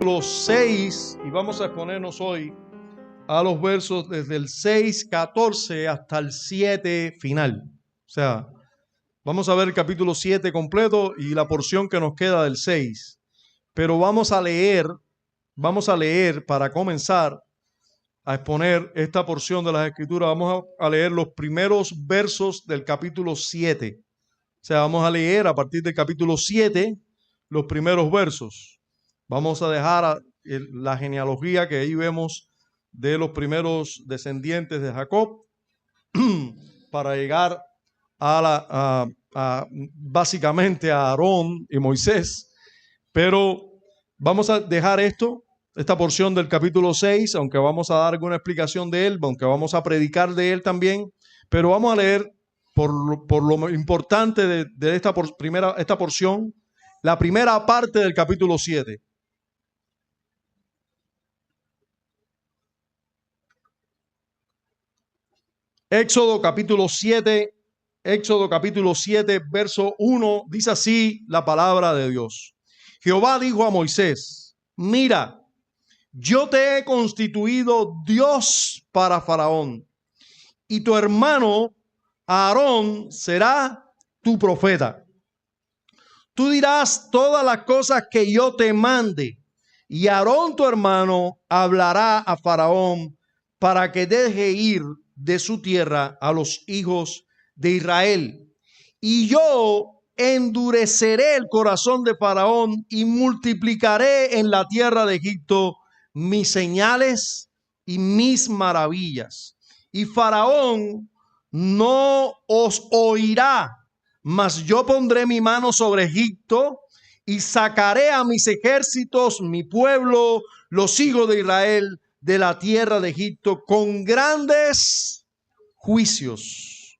los 6 y vamos a exponernos hoy a los versos desde el 6:14 hasta el 7 final. O sea, vamos a ver el capítulo 7 completo y la porción que nos queda del 6. Pero vamos a leer para comenzar a exponer esta porción de las Escrituras. Vamos a leer los primeros versos del capítulo 7. O sea, vamos a leer a partir del capítulo 7 los primeros versos. Vamos a dejar la genealogía que ahí vemos de los primeros descendientes de Jacob para llegar básicamente a Aarón y Moisés. Pero vamos a dejar esta porción del capítulo 6, aunque vamos a dar alguna explicación de él, aunque vamos a predicar de él también, pero vamos a leer por lo importante de esta porción, la primera parte del capítulo 7. Éxodo capítulo 7, verso 1, dice así la palabra de Dios. Jehová dijo a Moisés: mira, yo te he constituido Dios para Faraón, y tu hermano Aarón será tu profeta. Tú dirás todas las cosas que yo te mande, y Aarón tu hermano hablará a Faraón para que deje ir de su tierra a los hijos de Israel. Y yo endureceré el corazón de Faraón y multiplicaré en la tierra de Egipto mis señales y mis maravillas. Y Faraón no os oirá, mas yo pondré mi mano sobre Egipto y sacaré a mis ejércitos, mi pueblo, los hijos de Israel, de la tierra de Egipto con grandes juicios.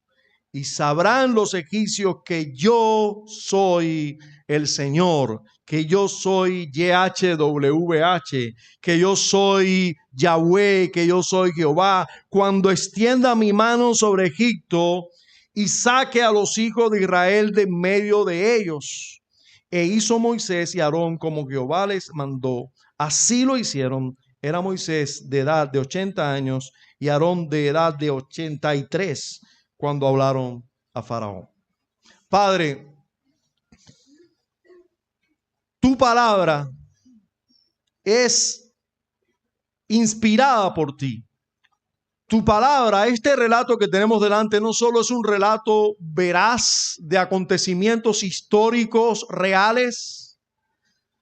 Y sabrán los egipcios que yo soy el Señor, que yo soy YHWH, que yo soy Yahweh, que yo soy Jehová, cuando extienda mi mano sobre Egipto y saque a los hijos de Israel de medio de ellos. E hizo Moisés y Aarón como Jehová les mandó. Así lo hicieron. Era Moisés de edad de 80 años y Aarón de edad de 83 cuando hablaron a Faraón. Padre, tu palabra es inspirada por ti. Tu palabra, este relato que tenemos delante, no solo es un relato veraz de acontecimientos históricos reales,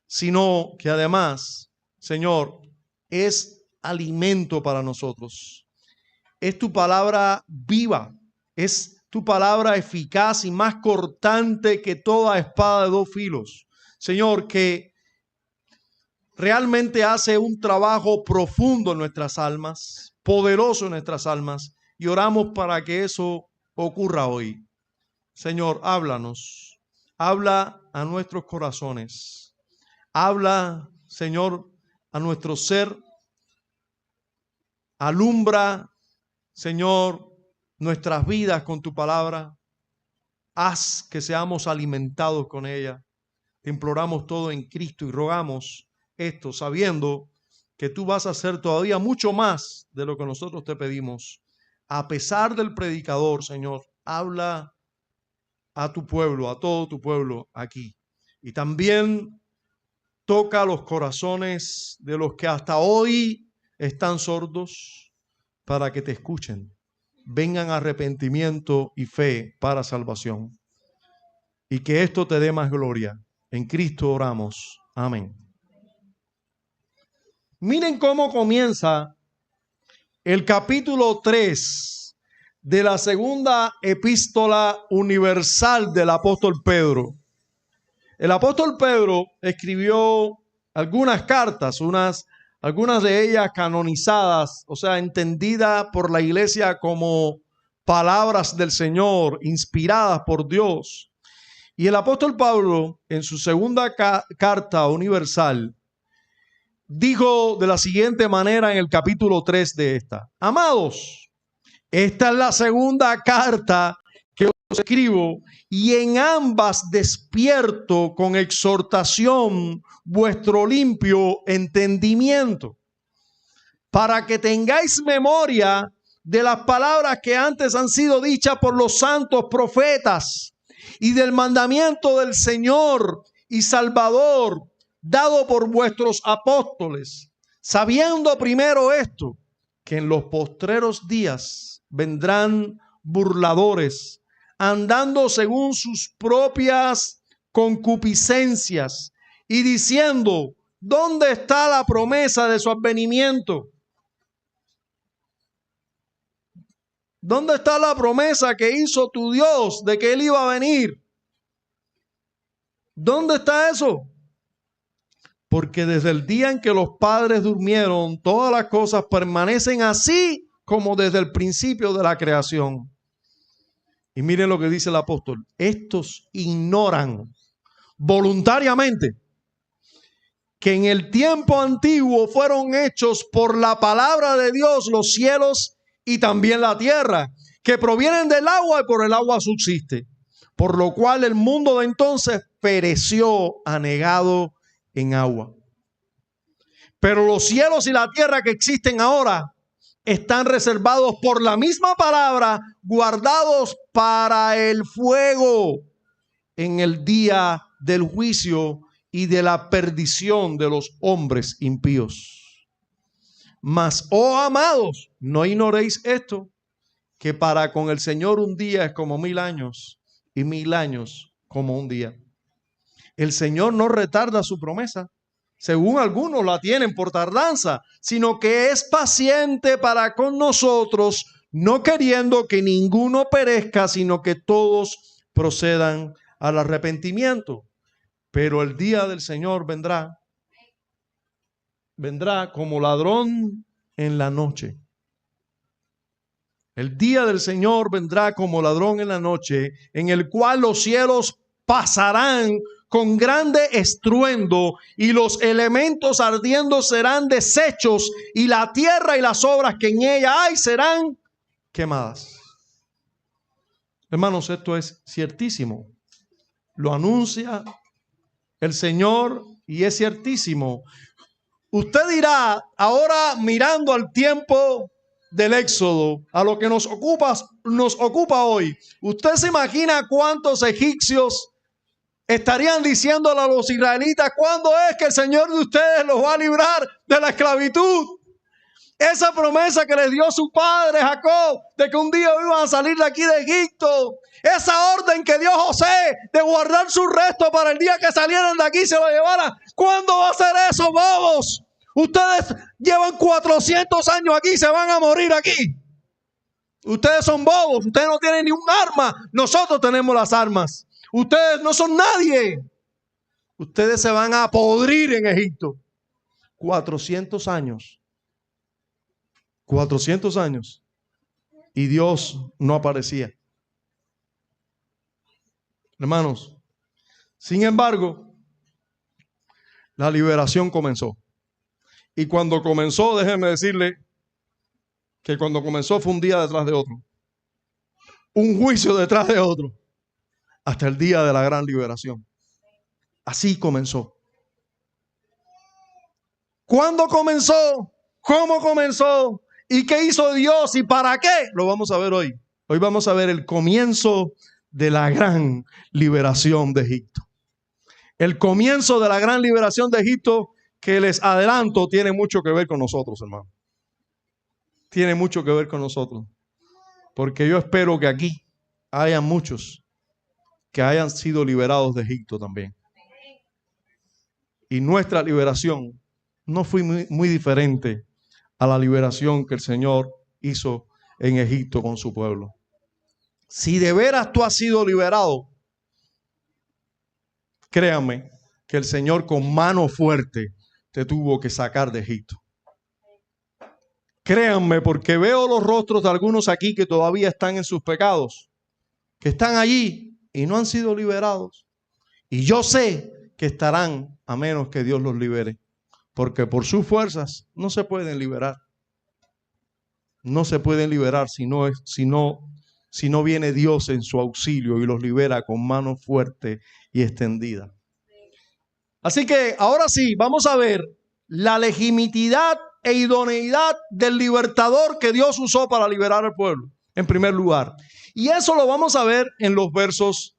sino que además, Señor, es alimento para nosotros. Es tu palabra viva, es tu palabra eficaz y más cortante que toda espada de dos filos. Señor, que realmente hace un trabajo profundo en nuestras almas, poderoso en nuestras almas, y oramos para que eso ocurra hoy. Señor, háblanos, habla a nuestros corazones, habla, Señor, a nuestro ser, alumbra, Señor, nuestras vidas con tu palabra, haz que seamos alimentados con ella. Te imploramos todo en Cristo y rogamos esto sabiendo que tú vas a hacer todavía mucho más de lo que nosotros te pedimos. A pesar del predicador, Señor, habla a tu pueblo, a todo tu pueblo aquí. Y también toca los corazones de los que hasta hoy están sordos para que te escuchen. Vengan arrepentimiento y fe para salvación. Y que esto te dé más gloria. En Cristo oramos. Amén. Miren cómo comienza el capítulo 3 de la segunda epístola universal del apóstol Pedro. El apóstol Pedro escribió algunas cartas, algunas de ellas canonizadas, o sea, entendidas por la iglesia como palabras del Señor, inspiradas por Dios. Y el apóstol Pablo, en su segunda carta universal, dijo de la siguiente manera en el capítulo 3 de esta: amados, esta es la segunda carta que os escribo, y en ambas despierto con exhortación vuestro limpio entendimiento, para que tengáis memoria de las palabras que antes han sido dichas por los santos profetas, y del mandamiento del Señor y Salvador dado por vuestros apóstoles, sabiendo primero esto, que en los postreros días vendrán burladores, andando según sus propias concupiscencias y diciendo: ¿dónde está la promesa de su advenimiento? ¿Dónde está la promesa que hizo tu Dios de que Él iba a venir? ¿Dónde está eso? Porque desde el día en que los padres durmieron, todas las cosas permanecen así como desde el principio de la creación. Y miren lo que dice el apóstol: estos ignoran voluntariamente que en el tiempo antiguo fueron hechos por la palabra de Dios los cielos y también la tierra, que provienen del agua y por el agua subsiste, por lo cual el mundo de entonces pereció anegado en agua. Pero los cielos y la tierra que existen ahora están reservados por la misma palabra, guardados para el fuego en el día del juicio y de la perdición de los hombres impíos. Mas, oh amados, no ignoréis esto, que para con el Señor un día es como 1000 años y 1000 años como un día. El Señor no retarda su promesa, según algunos la tienen por tardanza, sino que es paciente para con nosotros, no queriendo que ninguno perezca, sino que todos procedan al arrepentimiento. Pero el día del Señor vendrá como ladrón en la noche. El día del Señor vendrá como ladrón en la noche, en el cual los cielos pasarán con grande estruendo, y los elementos ardiendo serán deshechos, y la tierra y las obras que en ella hay serán quemadas. Hermanos, esto es ciertísimo. Lo anuncia el Señor y es ciertísimo. Usted dirá, ahora mirando al tiempo del Éxodo, a lo que nos ocupa hoy, ¿usted se imagina cuántos egipcios estarían diciéndole a los israelitas: ¿cuándo es que el Señor de ustedes los va a librar de la esclavitud? Esa promesa que les dio su padre Jacob, de que un día iban a salir de aquí de Egipto. Esa orden que dio José de guardar su resto para el día que salieran de aquí y se lo llevaran. ¿Cuándo va a ser eso, bobos? Ustedes llevan 400 años aquí y se van a morir aquí. Ustedes son bobos, ustedes no tienen ni un arma. Nosotros tenemos las armas. Ustedes no son nadie. Ustedes se van a podrir en Egipto. 400 años. 400 años. Y Dios no aparecía. Hermanos, sin embargo, la liberación comenzó. Y cuando comenzó, déjenme decirle que cuando comenzó fue un día detrás de otro. Un juicio detrás de otro. Hasta el día de la gran liberación. Así comenzó. ¿Cuándo comenzó? ¿Cómo comenzó? ¿Y qué hizo Dios? ¿Y para qué? Lo vamos a ver hoy. Hoy vamos a ver el comienzo de la gran liberación de Egipto. El comienzo de la gran liberación de Egipto, que les adelanto, tiene mucho que ver con nosotros, hermano. Tiene mucho que ver con nosotros. Porque yo espero que aquí haya muchos que hayan sido liberados de Egipto también. Y nuestra liberación no fue muy diferente a la liberación que el Señor hizo en Egipto con su pueblo. Si de veras tú has sido liberado, créame que el Señor con mano fuerte te tuvo que sacar de Egipto. Créanme, porque veo los rostros de algunos aquí que todavía están en sus pecados, que están allí y no han sido liberados. Y yo sé que estarán a menos que Dios los libere, porque por sus fuerzas no se pueden liberar. No se pueden liberar si no si no viene Dios en su auxilio y los libera con mano fuerte y extendida. Así que ahora sí, vamos a ver la legitimidad e idoneidad del libertador que Dios usó para liberar al pueblo, en primer lugar. Y eso lo vamos a ver en los versos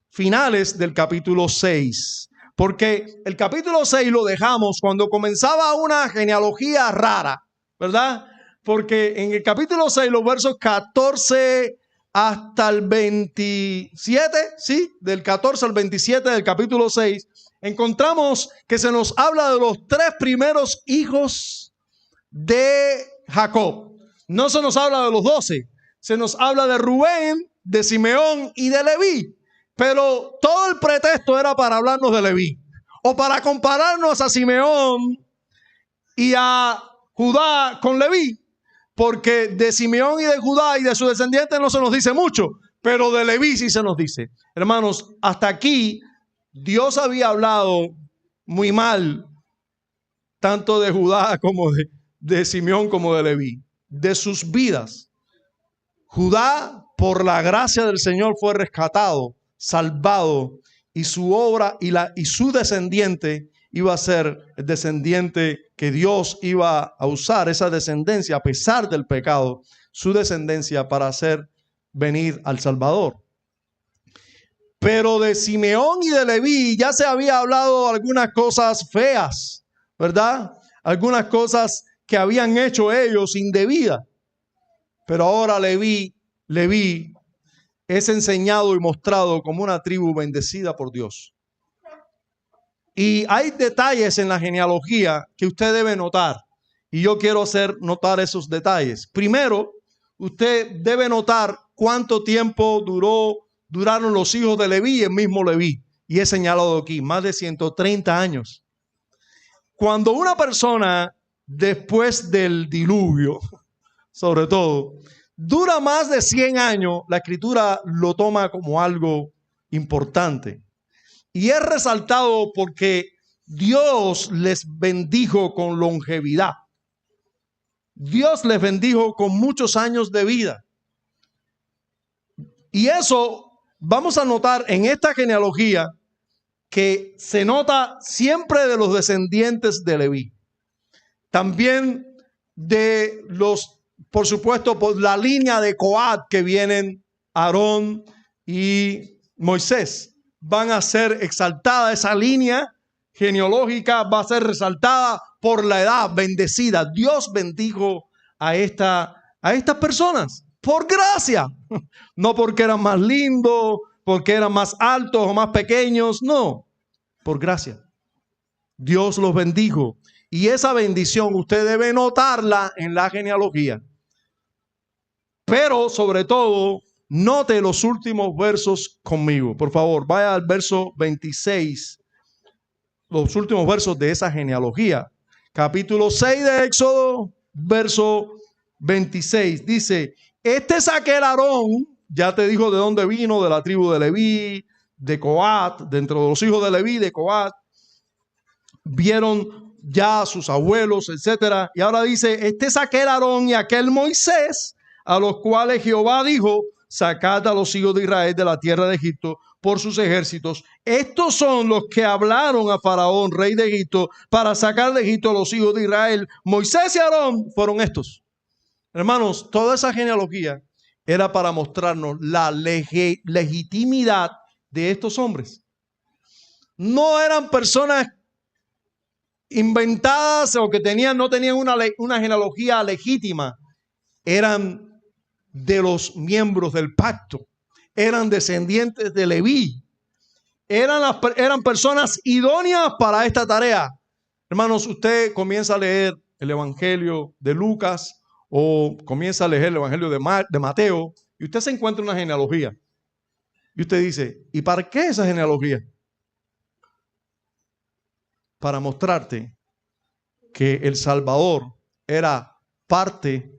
finales del capítulo 6. Porque el capítulo 6 lo dejamos cuando comenzaba una genealogía rara, ¿verdad? Porque en el capítulo 6, los versos 14 hasta el 27, ¿sí? Del 14 al 27 del capítulo 6, encontramos que se nos habla de los 3 primeros hijos de Jacob. No se nos habla de los 12, se nos habla de Rubén, de Simeón y de Leví. Pero todo el pretexto era para hablarnos de Leví, o para compararnos a Simeón y a Judá con Leví, porque de Simeón y de Judá y de sus descendientes no se nos dice mucho, pero de Leví sí se nos dice. Hermanos, hasta aquí Dios había hablado muy mal, tanto de Judá como de Simeón como de Leví, de sus vidas. Judá, por la gracia del Señor, fue rescatado, salvado, y su obra y su descendiente iba a ser el descendiente que Dios iba a usar, esa descendencia, a pesar del pecado, su descendencia para hacer venir al Salvador. Pero de Simeón y de Leví ya se había hablado algunas cosas feas, ¿verdad? Algunas cosas que habían hecho ellos indebidas. Pero ahora Leví es enseñado y mostrado como una tribu bendecida por Dios. Y hay detalles en la genealogía que usted debe notar. Y yo quiero hacer notar esos detalles. Primero, usted debe notar cuánto tiempo duraron los hijos de Leví y el mismo Leví. Y he señalado aquí, más de 130 años. Cuando una persona, después del diluvio, sobre todo, dura más de 100 años, la Escritura lo toma como algo importante. Y es resaltado porque Dios les bendijo con longevidad. Dios les bendijo con muchos años de vida. Y eso vamos a notar en esta genealogía que se nota siempre de los descendientes de Leví. También de los, por supuesto, por la línea de Coat que vienen Aarón y Moisés. Van a ser exaltada esa línea genealógica, va a ser resaltada por la edad bendecida. Dios bendijo a estas personas por gracia, no porque eran más lindos, porque eran más altos o más pequeños, no, por gracia. Dios los bendijo y esa bendición usted debe notarla en la genealogía. Pero sobre todo, note los últimos versos conmigo. Por favor, vaya al verso 26, los últimos versos de esa genealogía. Capítulo 6 de Éxodo, verso 26. Dice, este es aquel Aarón, ya te dijo de dónde vino, de la tribu de Leví, de Coat, dentro de los hijos de Leví, de Coat. Vieron ya a sus abuelos, etcétera. Y ahora dice, este es aquel Aarón y aquel Moisés, a los cuales Jehová dijo, sacad a los hijos de Israel de la tierra de Egipto por sus ejércitos. Estos son los que hablaron a Faraón, rey de Egipto, para sacar de Egipto a los hijos de Israel. Moisés y Aarón fueron estos. Hermanos, toda esa genealogía era para mostrarnos la legitimidad de estos hombres. No eran personas inventadas o que no tenían una genealogía legítima. Eran de los miembros del pacto, eran descendientes de Leví, eran personas idóneas para esta tarea. Hermanos, usted comienza a leer el Evangelio de Lucas o comienza a leer el Evangelio de Mateo y usted se encuentra una genealogía y usted dice, ¿y para qué esa genealogía? Para mostrarte que el Salvador era parte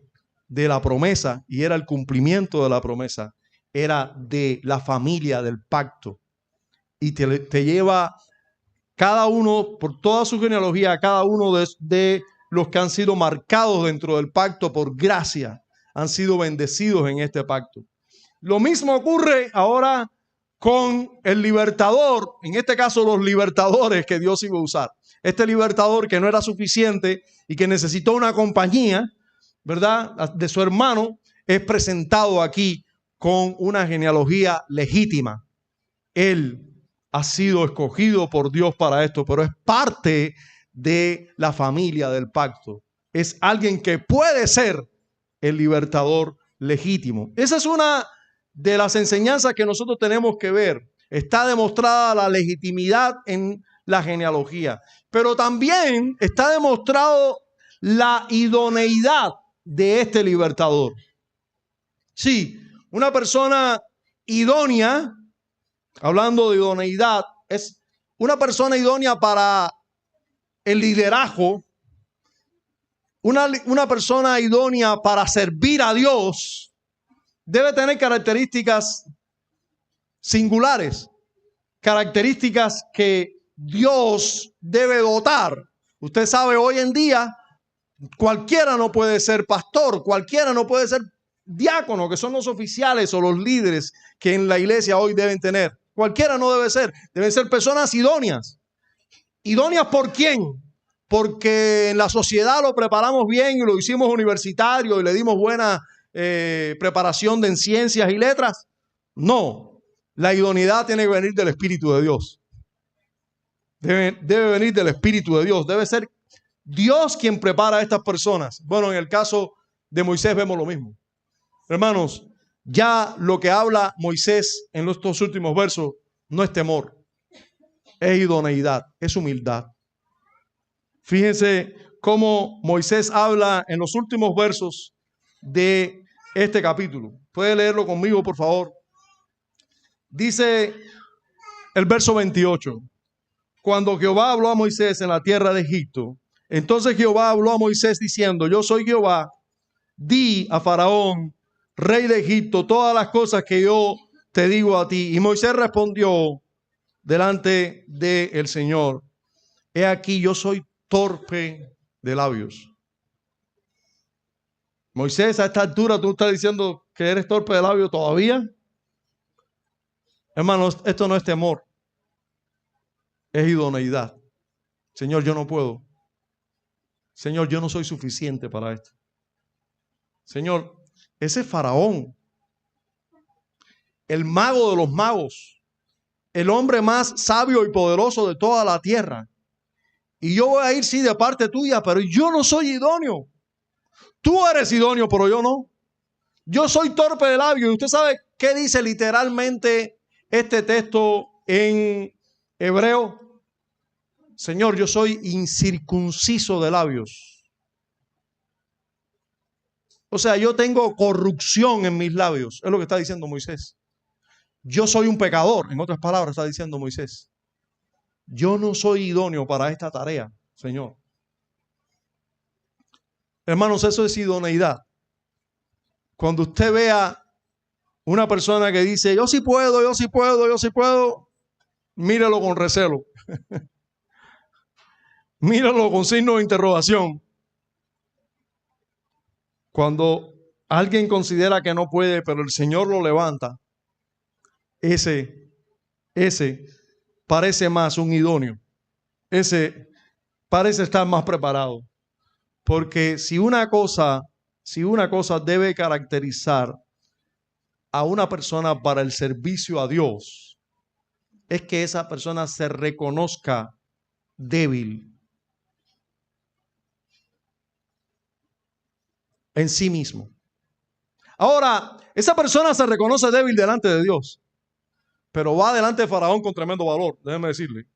de la promesa y era el cumplimiento de la promesa, era de la familia del pacto y te lleva cada uno, por toda su genealogía, cada uno de los que han sido marcados dentro del pacto por gracia, han sido bendecidos en este pacto. Lo mismo ocurre ahora con el libertador, en este caso los libertadores que Dios iba a usar. Este libertador que no era suficiente y que necesitó una compañía, ¿verdad?, de su hermano, es presentado aquí con una genealogía legítima. Él ha sido escogido por Dios para esto, pero es parte de la familia del pacto. Es alguien que puede ser el libertador legítimo. Esa es una de las enseñanzas que nosotros tenemos que ver. Está demostrada la legitimidad en la genealogía, pero también está demostrado la idoneidad de este libertador. Sí, una persona idónea, hablando de idoneidad, es una persona idónea para el liderazgo, una persona idónea para servir a Dios, debe tener características singulares, características que Dios debe dotar. Usted sabe, hoy en día cualquiera no puede ser pastor, cualquiera no puede ser diácono, que son los oficiales o los líderes que en la iglesia hoy deben tener. Cualquiera no debe ser, deben ser personas idóneas. ¿Idóneas por quién? Porque en la sociedad lo preparamos bien y lo hicimos universitario y le dimos buena preparación en ciencias y letras. No, la idoneidad tiene que venir del Espíritu de Dios. Debe venir del Espíritu de Dios. Debe ser Dios quien prepara a estas personas. Bueno, en el caso de Moisés vemos lo mismo. Hermanos, ya lo que habla Moisés en estos últimos versos no es temor, es idoneidad, es humildad. Fíjense cómo Moisés habla en los últimos versos de este capítulo. ¿Puede leerlo conmigo, por favor? Dice el verso 28. Cuando Jehová habló a Moisés en la tierra de Egipto, entonces Jehová habló a Moisés diciendo: yo soy Jehová, di a Faraón, rey de Egipto, todas las cosas que yo te digo a ti. Y Moisés respondió delante del Señor: he aquí, yo soy torpe de labios. Moisés, a esta altura tú estás diciendo que eres torpe de labios todavía. Hermanos, esto no es temor, es idoneidad. Señor, yo no puedo. Señor, yo no soy suficiente para esto. Señor, ese faraón, el mago de los magos, el hombre más sabio y poderoso de toda la tierra. Y yo voy a ir, sí, de parte tuya, pero yo no soy idóneo. Tú eres idóneo, pero yo no. Yo soy torpe de labios. ¿Y usted sabe qué dice literalmente este texto en hebreo? Señor, yo soy incircunciso de labios. O sea, yo tengo corrupción en mis labios. Es lo que está diciendo Moisés. Yo soy un pecador. En otras palabras está diciendo Moisés. Yo no soy idóneo para esta tarea, Señor. Hermanos, eso es idoneidad. Cuando usted vea una persona que dice: yo sí puedo, yo sí puedo, yo sí puedo, mírelo con recelo. Míralo con signo de interrogación. Cuando alguien considera que no puede, pero el Señor lo levanta, ese parece más un idóneo. Ese parece estar más preparado. Porque si una cosa debe caracterizar a una persona para el servicio a Dios, es que esa persona se reconozca débil en sí mismo. Ahora, esa persona se reconoce débil delante de Dios, pero va delante de Faraón con tremendo valor, déjeme decirle.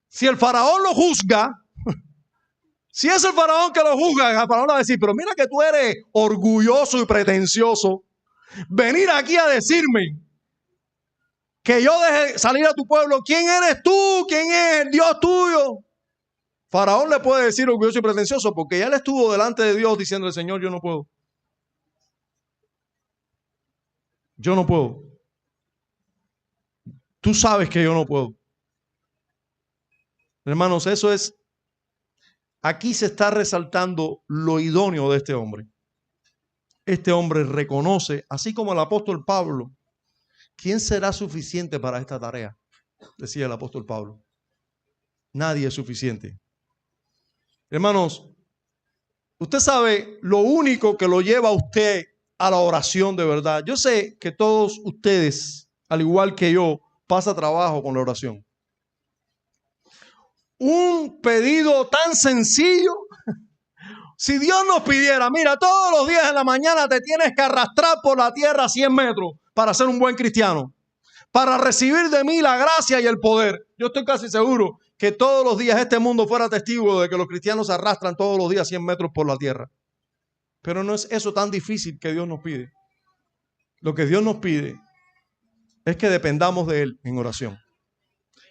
Si el Faraón lo juzga, si es el Faraón que lo juzga, el Faraón va a decir: pero mira que tú eres orgulloso y pretencioso, venir aquí a decirme que yo deje salir a tu pueblo. ¿Quién eres tú? ¿Quién es el Dios tuyo? Faraón le puede decir orgulloso y pretencioso porque ya él estuvo delante de Dios diciendo: el Señor, yo no puedo. Yo no puedo. Tú sabes que yo no puedo. Hermanos, eso es, aquí se está resaltando lo idóneo de este hombre. Este hombre reconoce, así como el apóstol Pablo, ¿quién será suficiente para esta tarea? Decía el apóstol Pablo. Nadie es suficiente. Hermanos, usted sabe lo único que lo lleva a usted a la oración de verdad. Yo sé que todos ustedes, al igual que yo, pasa trabajo con la oración. Un pedido tan sencillo. Si Dios nos pidiera, mira, todos los días en la mañana te tienes que arrastrar por la tierra 100 metros para ser un buen cristiano, para recibir de mí la gracia y el poder. Yo estoy casi seguro que todos los días este mundo fuera testigo de que los cristianos se arrastran todos los días 100 metros por la tierra. Pero no es eso tan difícil que Dios nos pide. Lo que Dios nos pide es que dependamos de Él en oración,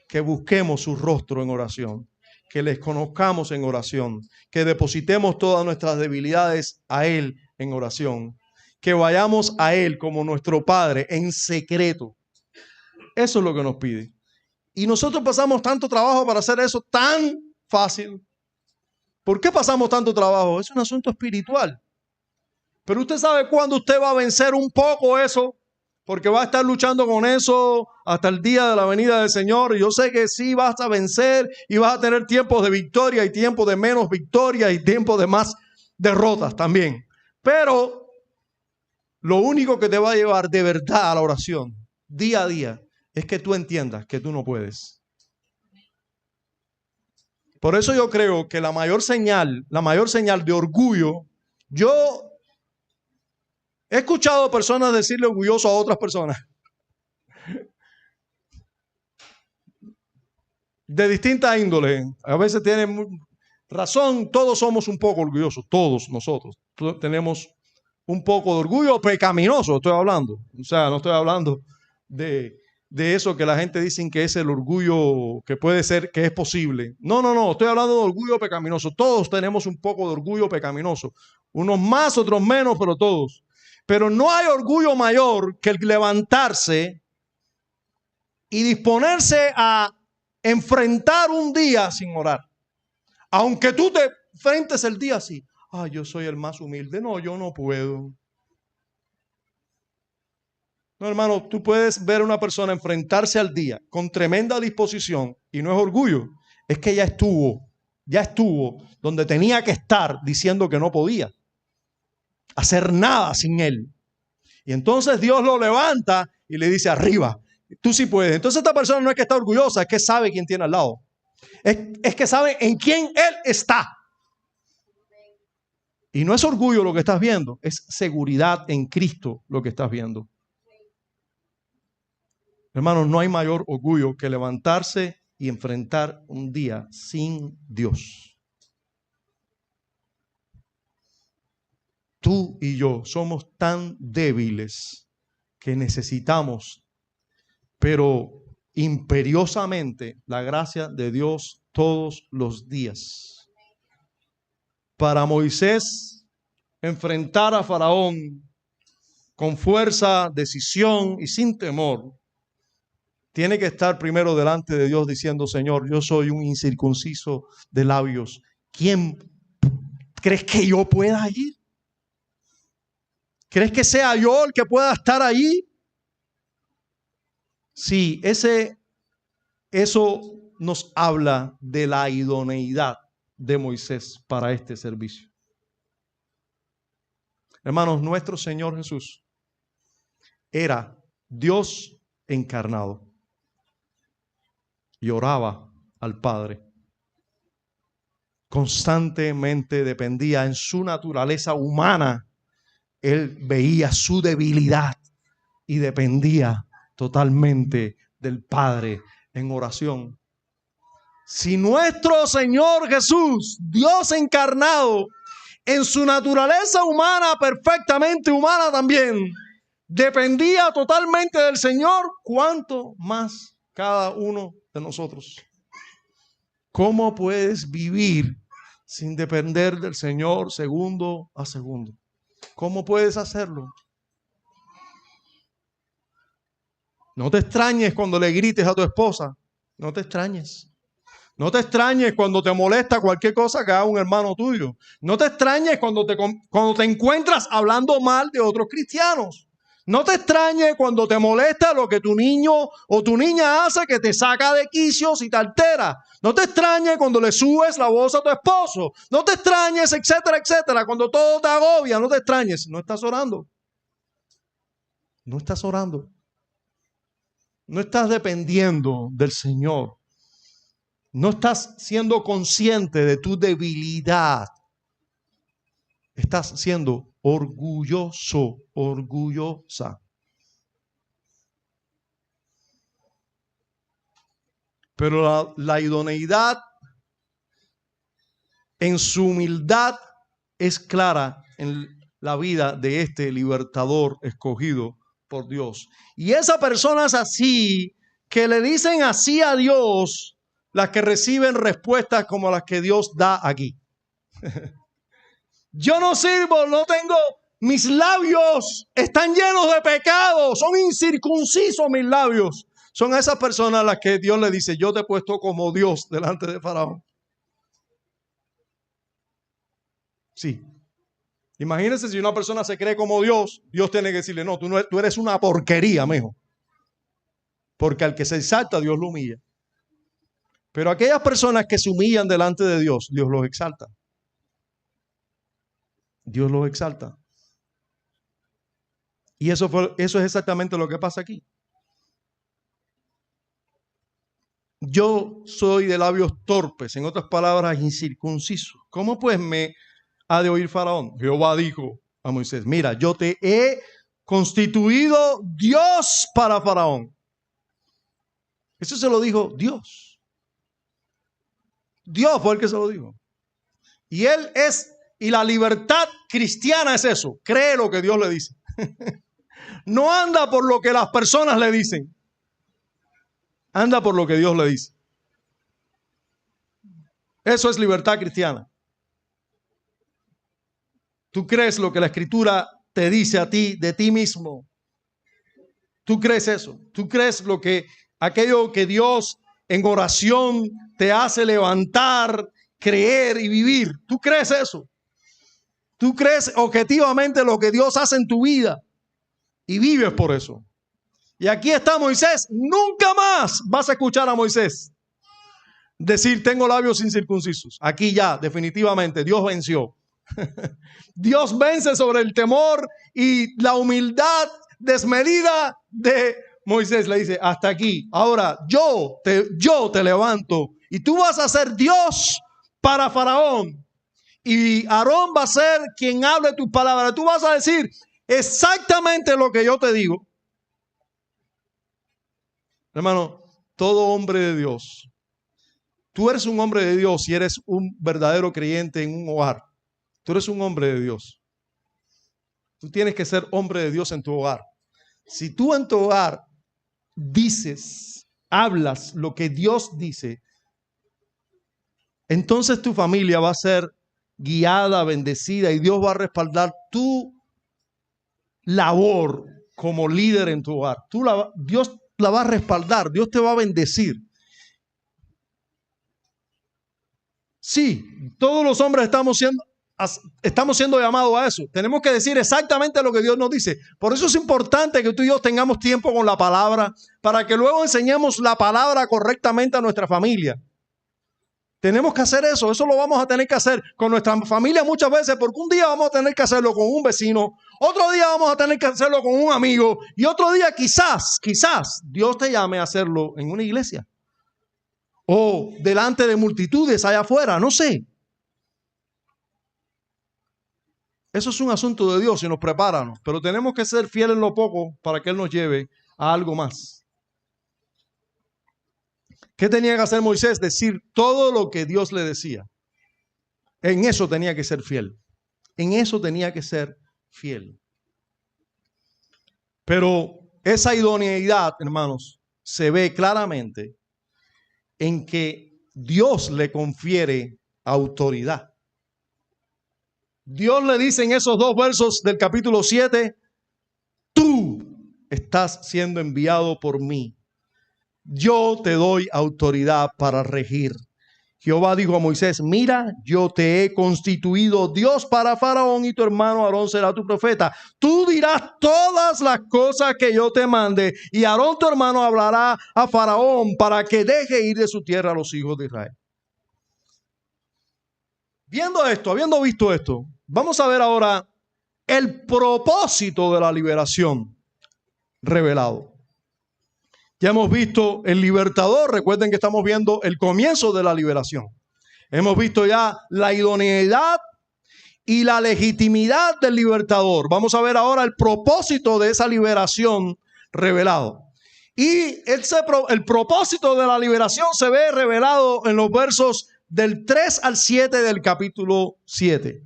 que busquemos su rostro en oración, que les conozcamos en oración, que depositemos todas nuestras debilidades a Él en oración, que vayamos a Él como nuestro Padre en secreto. Eso es lo que nos pide. Y nosotros pasamos tanto trabajo para hacer eso tan fácil. ¿Por qué pasamos tanto trabajo? Es un asunto espiritual. Pero usted sabe cuándo usted va a vencer un poco eso, porque va a estar luchando con eso hasta el día de la venida del Señor. Y yo sé que sí vas a vencer y vas a tener tiempos de victoria y tiempos de menos victoria y tiempos de más derrotas también. Pero lo único que te va a llevar de verdad a la oración, día a día, es que tú entiendas que tú no puedes. Por eso yo creo que la mayor señal de orgullo, yo he escuchado personas decirle orgulloso a otras personas de distintas índoles. A veces tienen razón, todos somos un poco orgullosos, todos nosotros. Tenemos un poco de orgullo pecaminoso, estoy hablando. O sea, no estoy hablando de eso que la gente dice que es el orgullo que puede ser, que es posible. No, estoy hablando de orgullo pecaminoso. Todos tenemos un poco de orgullo pecaminoso. Unos más, otros menos, pero todos. Pero no hay orgullo mayor que el levantarse y disponerse a enfrentar un día sin orar. Aunque tú te enfrentes el día así. Yo soy el más humilde. No, yo no puedo. No, hermano, tú puedes ver a una persona enfrentarse al día con tremenda disposición y no es orgullo. Es que ya estuvo donde tenía que estar diciendo que no podía hacer nada sin él. Y entonces Dios lo levanta y le dice arriba, tú sí puedes. Entonces esta persona no es que está orgullosa, es que sabe quién tiene al lado. Es que sabe en quién él está. Y no es orgullo lo que estás viendo, es seguridad en Cristo lo que estás viendo. Hermanos, no hay mayor orgullo que levantarse y enfrentar un día sin Dios. Tú y yo somos tan débiles que necesitamos, pero imperiosamente, la gracia de Dios todos los días. Para Moisés, enfrentar a Faraón con fuerza, decisión y sin temor, tiene que estar primero delante de Dios diciendo, Señor, yo soy un incircunciso de labios. ¿Quién crees que yo pueda ir? ¿Crees que sea yo el que pueda estar allí? Sí, eso nos habla de la idoneidad de Moisés para este servicio. Hermanos, nuestro Señor Jesús era Dios encarnado y oraba al Padre. Constantemente dependía en su naturaleza humana. Él veía su debilidad y dependía totalmente del Padre en oración. Si nuestro Señor Jesús, Dios encarnado, en su naturaleza humana, perfectamente humana también, dependía totalmente del Señor, ¿cuánto más cada uno de nosotros? ¿Cómo puedes vivir sin depender del Señor segundo a segundo? ¿Cómo puedes hacerlo? No te extrañes cuando le grites a tu esposa. No te extrañes. No te extrañes cuando te molesta cualquier cosa que haga un hermano tuyo. No te extrañes cuando te encuentras hablando mal de otros cristianos. No te extrañes cuando te molesta lo que tu niño o tu niña hace que te saca de quicios y te altera. No te extrañes cuando le subes la voz a tu esposo. No te extrañes, etcétera, etcétera. Cuando todo te agobia, no te extrañes. No estás orando. No estás orando. No estás dependiendo del Señor. No estás siendo consciente de tu debilidad. Estás siendo orgulloso, orgullosa. Pero la idoneidad en su humildad es clara en la vida de este libertador escogido por Dios. Y esa persona es así, que le dicen así a Dios, las que reciben respuestas como las que Dios da aquí. Yo no sirvo, no tengo, mis labios están llenos de pecado, son incircuncisos mis labios. Son esas personas a las que Dios le dice, yo te he puesto como Dios delante de Faraón. Sí. Imagínense si una persona se cree como Dios, Dios tiene que decirle, no, tú eres una porquería, mijo. Porque al que se exalta, Dios lo humilla. Pero aquellas personas que se humillan delante de Dios, Dios los exalta. Dios los exalta. Y eso es exactamente lo que pasa aquí. Yo soy de labios torpes, en otras palabras, incircuncisos. ¿Cómo pues me ha de oír Faraón? Jehová dijo a Moisés, mira, yo te he constituido Dios para Faraón. Eso se lo dijo Dios. Dios fue el que se lo dijo. Y la libertad cristiana es eso, cree lo que Dios le dice. No anda por lo que las personas le dicen. Anda por lo que Dios le dice. Eso es libertad cristiana. Tú crees lo que la Escritura te dice a ti, de ti mismo. Tú crees eso. Tú crees aquello que Dios en oración te hace levantar, creer y vivir. Tú crees eso. Tú crees objetivamente lo que Dios hace en tu vida y vives por eso. Y aquí está Moisés. Nunca más vas a escuchar a Moisés decir tengo labios incircuncisos. Aquí ya definitivamente Dios venció. Dios vence sobre el temor y la humildad desmedida de Moisés. Le dice hasta aquí. Ahora yo te levanto y tú vas a ser Dios para Faraón. Y Aarón va a ser quien hable tus palabras. Tú vas a decir exactamente lo que yo te digo. Hermano, todo hombre de Dios, tú eres un hombre de Dios y eres un verdadero creyente en un hogar. Tú eres un hombre de Dios. Tú tienes que ser hombre de Dios en tu hogar. Si tú en tu hogar dices, hablas lo que Dios dice, entonces tu familia va a ser guiada, bendecida y Dios va a respaldar tu labor como líder en tu hogar. Dios la va a respaldar, Dios te va a bendecir. Sí, todos los hombres estamos siendo llamados a eso. Tenemos que decir exactamente lo que Dios nos dice. Por eso es importante que tú y yo tengamos tiempo con la palabra, para que luego enseñemos la palabra correctamente a nuestra familia. Tenemos que hacer eso lo vamos a tener que hacer con nuestra familia muchas veces, porque un día vamos a tener que hacerlo con un vecino, otro día vamos a tener que hacerlo con un amigo y otro día quizás Dios te llame a hacerlo en una iglesia o delante de multitudes allá afuera, no sé. Eso es un asunto de Dios y nos prepara, pero tenemos que ser fieles en lo poco para que Él nos lleve a algo más. ¿Qué tenía que hacer Moisés? Decir todo lo que Dios le decía. En eso tenía que ser fiel. En eso tenía que ser fiel. Pero esa idoneidad, hermanos, se ve claramente en que Dios le confiere autoridad. Dios le dice en esos 2 versos del capítulo 7, tú estás siendo enviado por mí. Yo te doy autoridad para regir. Jehová dijo a Moisés, mira, yo te he constituido Dios para Faraón y tu hermano Aarón será tu profeta. Tú dirás todas las cosas que yo te mande y Aarón tu hermano hablará a Faraón para que deje ir de su tierra a los hijos de Israel. Viendo esto, habiendo visto esto, vamos a ver ahora el propósito de la liberación revelado. Ya hemos visto el libertador, recuerden que estamos viendo el comienzo de la liberación. Hemos visto ya la idoneidad y la legitimidad del libertador. Vamos a ver ahora el propósito de esa liberación revelado. Y el propósito de la liberación se ve revelado en los versos del 3 al 7 del capítulo 7.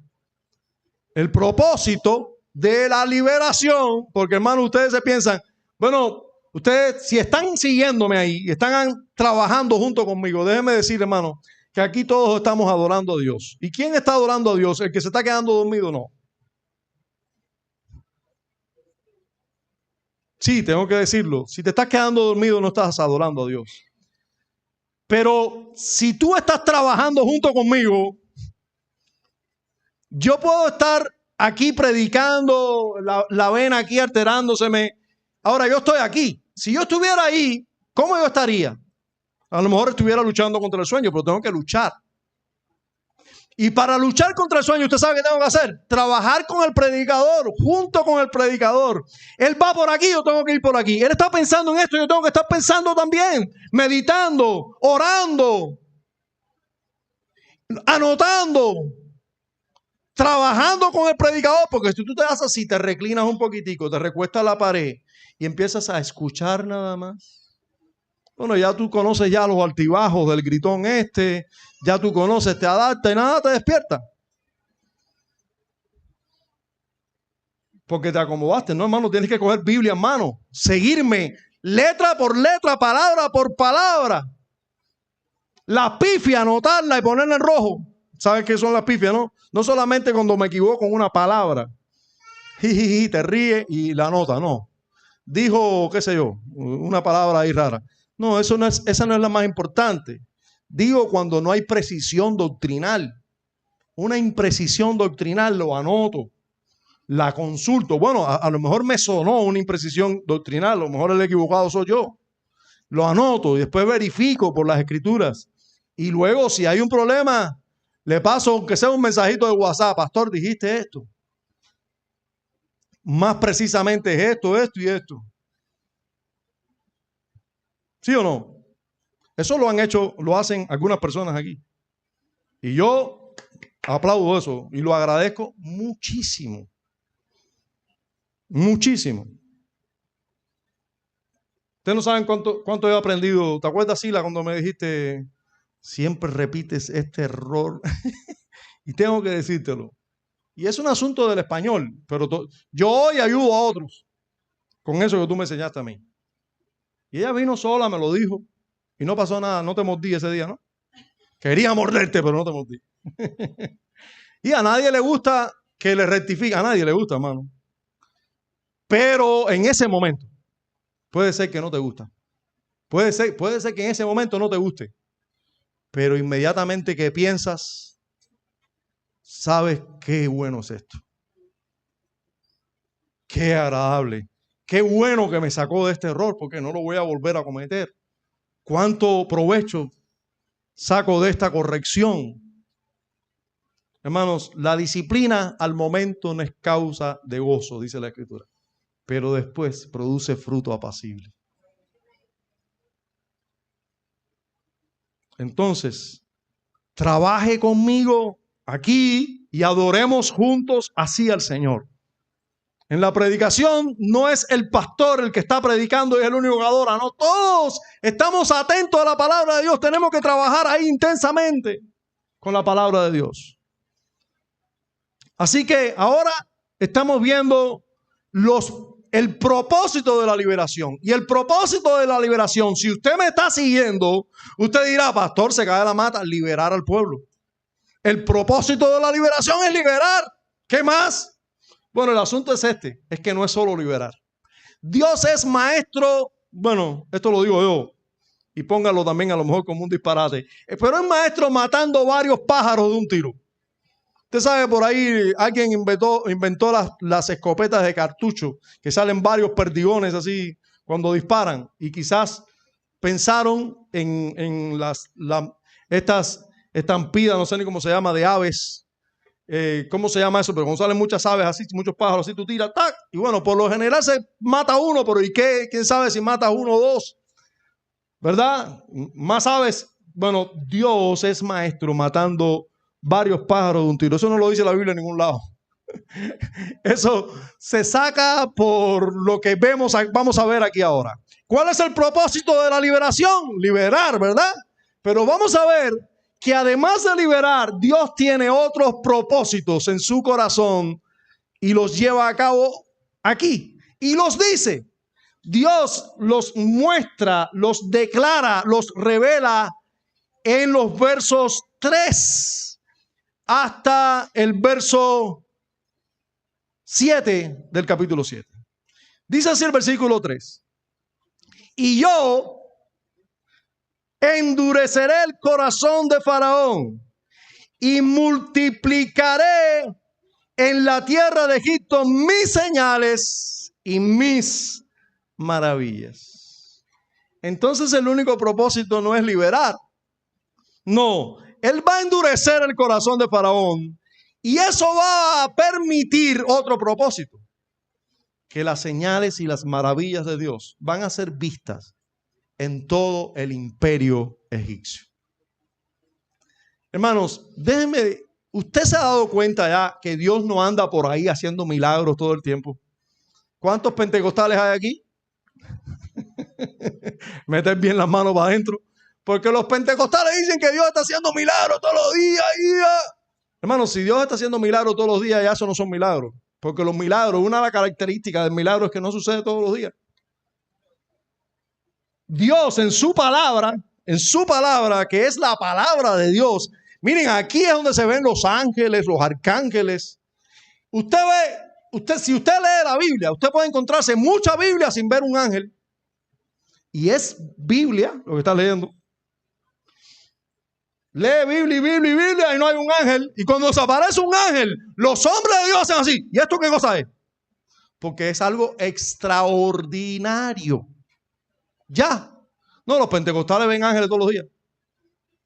El propósito de la liberación, porque hermano, ustedes se piensan, bueno, ustedes si están siguiéndome ahí, están trabajando junto conmigo, déjenme decir, hermano, que aquí todos estamos adorando a Dios. ¿Y quién está adorando a Dios? ¿El que se está quedando dormido? No. Sí, tengo que decirlo. Si te estás quedando dormido, no estás adorando a Dios. Pero si tú estás trabajando junto conmigo, yo puedo estar aquí predicando, la vena aquí alterándoseme. Ahora yo estoy aquí. Si yo estuviera ahí, ¿cómo yo estaría? A lo mejor estuviera luchando contra el sueño, pero tengo que luchar. Y para luchar contra el sueño, ¿usted sabe qué tengo que hacer? Trabajar con el predicador, junto con el predicador. Él va por aquí, yo tengo que ir por aquí. Él está pensando en esto, yo tengo que estar pensando también. Meditando, orando, anotando, trabajando con el predicador. Porque si tú te das así, te reclinas un poquitico, te recuestas a la pared y empiezas a escuchar nada más. Bueno, ya tú conoces ya los altibajos del gritón este, ya tú conoces, te adaptas y nada te despierta. Porque te acomodaste, no hermano, tienes que coger Biblia en mano, seguirme letra por letra, palabra por palabra. La pifia, anotarla y ponerla en rojo. ¿Sabes qué son las pifias, no? No solamente cuando me equivoco con una palabra, jijiji, te ríes y la anota, no. Dijo, qué sé yo, una palabra ahí rara. No, esa no es la más importante. Digo cuando no hay precisión doctrinal. Una imprecisión doctrinal lo anoto, la consulto. Bueno, a lo mejor me sonó una imprecisión doctrinal, a lo mejor el equivocado soy yo. Lo anoto y después verifico por las escrituras. Y luego si hay un problema, le paso aunque sea un mensajito de WhatsApp. Pastor, dijiste esto. Más precisamente es esto y esto. ¿Sí o no? Eso lo hacen algunas personas aquí. Y yo aplaudo eso y lo agradezco muchísimo. Muchísimo. Ustedes no saben cuánto he aprendido. ¿Te acuerdas, Sila, cuando me dijiste, siempre repites este error? Y tengo que decírtelo. Y es un asunto del español, pero yo hoy ayudo a otros con eso que tú me enseñaste a mí. Y ella vino sola, me lo dijo. Y no pasó nada, no te mordí ese día, ¿no? Quería morderte, pero no te mordí. Y a nadie le gusta que le rectifique, a nadie le gusta, hermano. Pero en ese momento, puede ser que no te gusta. Puede ser que en ese momento no te guste. Pero inmediatamente que piensas, sabes qué bueno es esto. Qué agradable. Qué bueno que me sacó de este error, porque no lo voy a volver a cometer. ¿Cuánto provecho saco de esta corrección? Hermanos, la disciplina al momento no es causa de gozo, dice la Escritura, pero después produce fruto apacible. Entonces, trabaje conmigo aquí y adoremos juntos así al Señor. En la predicación no es el pastor el que está predicando y es el único que adora, no, todos estamos atentos a la palabra de Dios, tenemos que trabajar ahí intensamente con la palabra de Dios. Así que ahora estamos viendo el propósito de la liberación. Y el propósito de la liberación, si usted me está siguiendo, usted dirá, pastor, se cae la mata, liberar al pueblo. El propósito de la liberación es liberar. ¿Qué más? Bueno, el asunto es es que no es solo liberar. Dios es maestro, bueno, esto lo digo yo, y póngalo también a lo mejor como un disparate. Pero es maestro matando varios pájaros de un tiro. Usted sabe, por ahí alguien inventó las escopetas de cartucho, que salen varios perdigones así cuando disparan, y quizás pensaron en estas estampidas, no sé ni cómo se llama, de aves. ¿Cómo se llama eso? Pero cuando salen muchas aves así, muchos pájaros así, tú tiras, ¡tac! Y bueno, por lo general se mata uno, pero ¿y qué? ¿Quién sabe si mata uno o dos? ¿Verdad? Más aves. Bueno, Dios es maestro matando varios pájaros de un tiro. Eso no lo dice la Biblia en ningún lado. Eso se saca por lo que vamos a ver aquí ahora. ¿Cuál es el propósito de la liberación? Liberar, ¿verdad? Pero vamos a ver que además de liberar, Dios tiene otros propósitos en su corazón y los lleva a cabo aquí. Y los dice. Dios los muestra, los declara, los revela en los versos 3 hasta el verso 7 del capítulo 7. Dice así el versículo 3. Y yo endureceré el corazón de Faraón y multiplicaré en la tierra de Egipto mis señales y mis maravillas. Entonces el único propósito no es liberar. No, él va a endurecer el corazón de Faraón y eso va a permitir otro propósito. Que las señales y las maravillas de Dios van a ser vistas en todo el imperio egipcio. Hermanos, déjenme, ¿usted se ha dado cuenta ya que Dios no anda por ahí haciendo milagros todo el tiempo? ¿Cuántos pentecostales hay aquí? Meter bien las manos para adentro. Porque los pentecostales dicen que Dios está haciendo milagros todos los días. Hermanos, si Dios está haciendo milagros todos los días, ya eso no son milagros. Porque los milagros, una de las características del milagro es que no sucede todos los días. Dios en su palabra, que es la palabra de Dios. Miren, aquí es donde se ven los ángeles, los arcángeles. Si usted lee la Biblia, usted puede encontrarse mucha Biblia sin ver un ángel. Y es Biblia lo que está leyendo. Lee Biblia y no hay un ángel. Y cuando desaparece un ángel, los hombres de Dios hacen así. ¿Y esto qué cosa es? Porque es algo extraordinario. Ya. No, los pentecostales ven ángeles todos los días.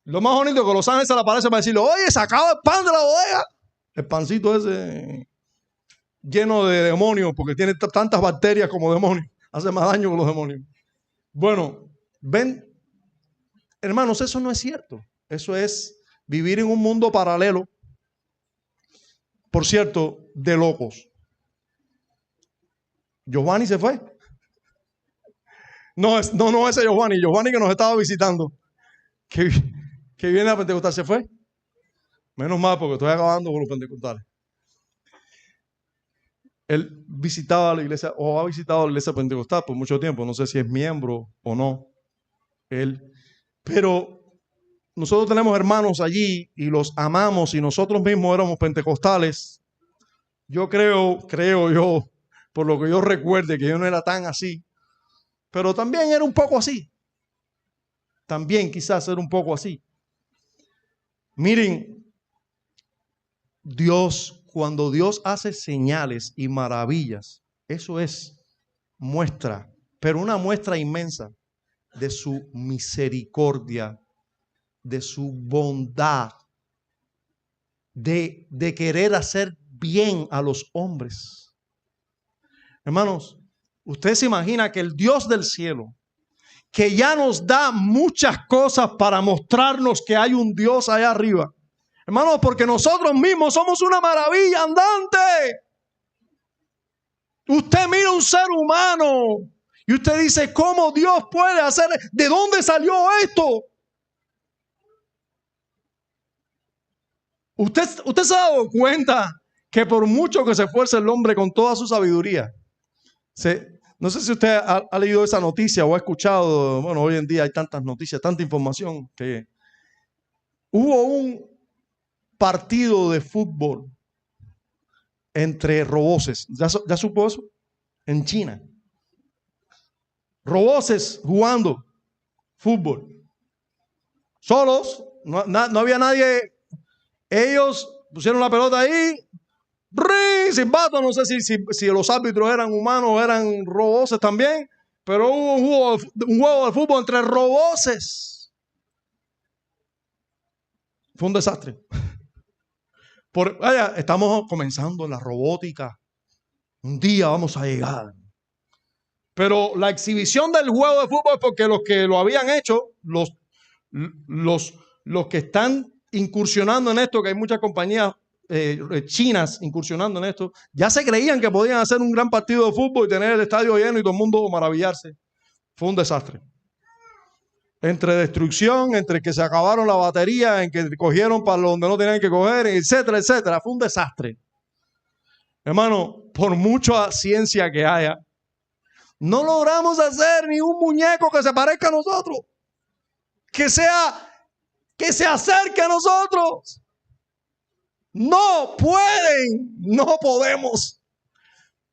Lo más bonito es que los ángeles se le aparecen para decirle, oye, se acaba el pan de la bodega. El pancito ese lleno de demonios, porque tiene tantas bacterias como demonios. Hace más daño que los demonios. Bueno, ven, hermanos, eso no es cierto. Eso es vivir en un mundo paralelo, por cierto, de locos. Giovanni se fue. No, ese Giovanni que nos estaba visitando, que viene a Pentecostal, se fue. Menos mal, porque estoy acabando con los pentecostales. Él visitaba la iglesia, o ha visitado la iglesia pentecostal por mucho tiempo, no sé si es miembro o no, pero nosotros tenemos hermanos allí y los amamos y nosotros mismos éramos pentecostales. Yo creo yo, por lo que yo recuerde, que yo no era tan así, pero también era un poco así. También quizás era un poco así. Miren, cuando Dios hace señales y maravillas, eso es muestra, pero una muestra inmensa de su misericordia, de su bondad, de querer hacer bien a los hombres. Hermanos, usted se imagina que el Dios del cielo, que ya nos da muchas cosas para mostrarnos que hay un Dios allá arriba, hermanos, porque nosotros mismos somos una maravilla andante. Usted mira un ser humano y usted dice, ¿cómo Dios puede hacer? ¿De dónde salió esto? Usted se ha dado cuenta que por mucho que se esfuerce el hombre con toda su sabiduría, no sé si usted ha leído esa noticia o ha escuchado, bueno, hoy en día hay tantas noticias, tanta información, que hubo un partido de fútbol entre roboces. ¿Ya supo eso? En China. Roboces jugando. fútbol. Solos, no había nadie. Ellos pusieron la pelota ahí, silbato, no sé si los árbitros eran humanos o eran roboces también, pero hubo un juego de fútbol entre roboces. Fue un desastre. Vaya, estamos comenzando en la robótica. Un día vamos a llegar. Pero la exhibición del juego de fútbol, porque los que lo habían hecho, los que están incursionando en esto, que hay muchas compañías chinas incursionando en esto, ya se creían que podían hacer un gran partido de fútbol y tener el estadio lleno y todo el mundo maravillarse. Fue un desastre. Entre destrucción, entre que se acabaron la batería, en que cogieron para donde no tenían que coger, etcétera, etcétera. Fue un desastre. Hermano, por mucha ciencia que haya, no logramos hacer ni un muñeco que se parezca a nosotros. Que se acerque a nosotros. No pueden, no podemos.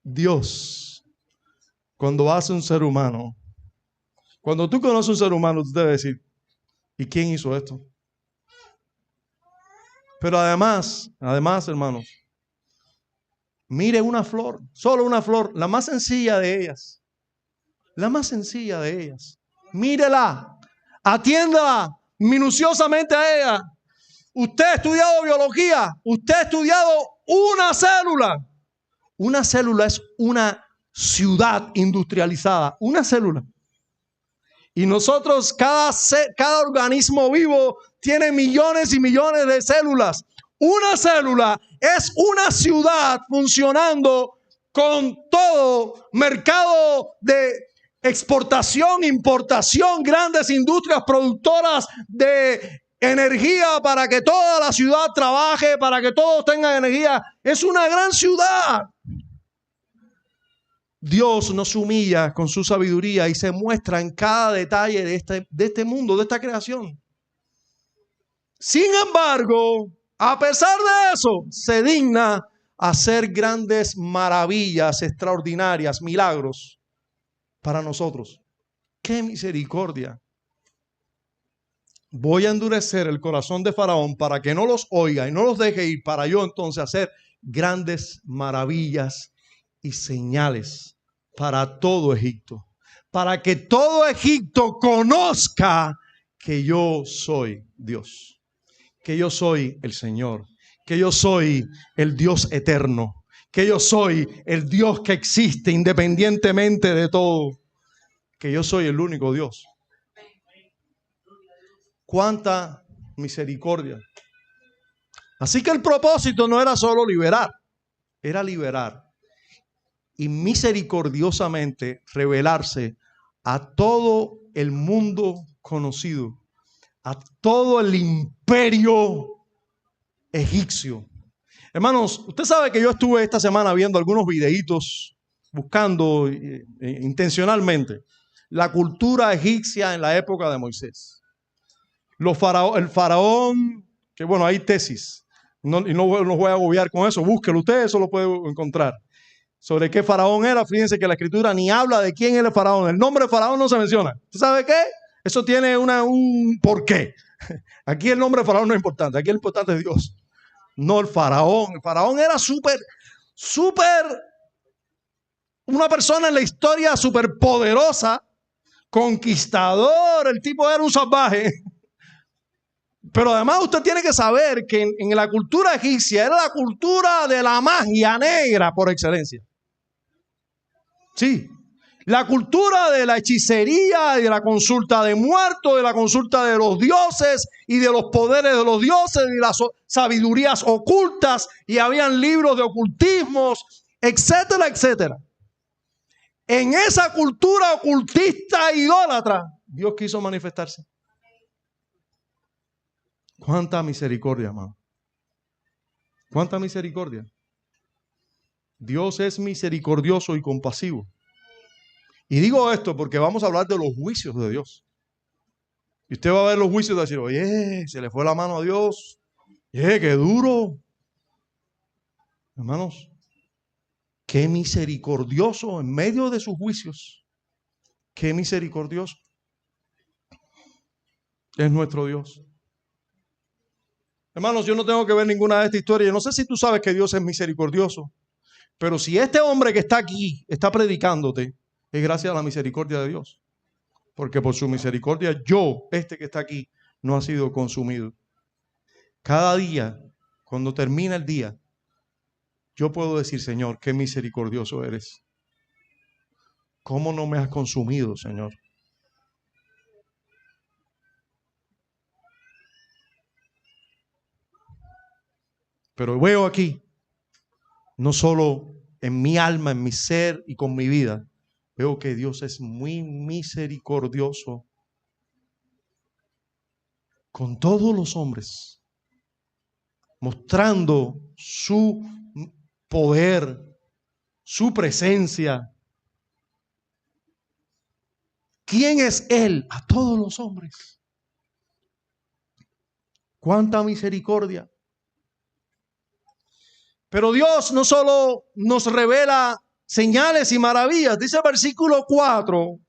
Dios, cuando hace un ser humano, cuando tú conoces un ser humano, tú debes decir, ¿y quién hizo esto? Pero además, hermanos, mire una flor, solo una flor, la más sencilla de ellas. La más sencilla de ellas. Mírela, atiéndala minuciosamente a ella. Usted ha estudiado biología, usted ha estudiado una célula. Una célula es una ciudad industrializada, una célula. Y nosotros, cada organismo vivo tiene millones y millones de células. Una célula es una ciudad funcionando con todo mercado de exportación, importación, grandes industrias productoras de energía para que toda la ciudad trabaje, para que todos tengan energía. Es una gran ciudad. Dios nos humilla con su sabiduría y se muestra en cada detalle de este mundo, de esta creación. Sin embargo, a pesar de eso, se digna hacer grandes maravillas, extraordinarias, milagros para nosotros. ¡Qué misericordia! Voy a endurecer el corazón de Faraón para que no los oiga y no los deje ir, para yo entonces hacer grandes maravillas y señales para todo Egipto, para que todo Egipto conozca que yo soy Dios, que yo soy el Señor, que yo soy el Dios eterno, que yo soy el Dios que existe independientemente de todo, que yo soy el único Dios. ¡Cuánta misericordia! Así que el propósito no era solo liberar, era liberar y misericordiosamente revelarse a todo el mundo conocido, a todo el imperio egipcio. Hermanos, usted sabe que yo estuve esta semana viendo algunos videitos, buscando intencionalmente la cultura egipcia en la época de Moisés. El faraón, que bueno, hay tesis, y no voy a agobiar con eso, búsquelo usted, eso lo puede encontrar. Sobre qué faraón era, fíjense que la escritura ni habla de quién era el faraón, el nombre de faraón no se menciona. ¿Usted sabe qué? Eso tiene un porqué. Aquí el nombre de faraón no es importante, aquí el importante es Dios, no el faraón. El faraón era súper, una persona en la historia súper poderosa, conquistador, el tipo era un salvaje. Pero además usted tiene que saber que en la cultura egipcia era la cultura de la magia negra por excelencia. Sí, la cultura de la hechicería, de la consulta de muertos, de la consulta de los dioses y de los poderes de los dioses y las sabidurías ocultas, y habían libros de ocultismos, etcétera, etcétera. En esa cultura ocultista e idólatra, Dios quiso manifestarse. Cuánta misericordia, hermano. Cuánta misericordia. Dios es misericordioso y compasivo. Y digo esto porque vamos a hablar de los juicios de Dios. Y usted va a ver los juicios y va a decir, oye, se le fue la mano a Dios. Qué duro. Hermanos, qué misericordioso en medio de sus juicios. Qué misericordioso. es nuestro Dios. Hermanos, yo no tengo que ver ninguna de estas historias. Yo no sé si tú sabes que Dios es misericordioso, pero si este hombre que está aquí está predicándote, es gracias a la misericordia de Dios. Porque por su misericordia este que está aquí, no ha sido consumido. Cada día, cuando termina el día, yo puedo decir, Señor, qué misericordioso eres. ¿Cómo no me has consumido, Señor? Pero veo aquí, no solo en mi alma, en mi ser y con mi vida, veo que Dios es muy misericordioso con todos los hombres, mostrando su poder, su presencia. ¿Quién es Él? A todos los hombres. ¡Cuánta misericordia! Pero Dios no solo nos revela señales y maravillas, dice el versículo 4,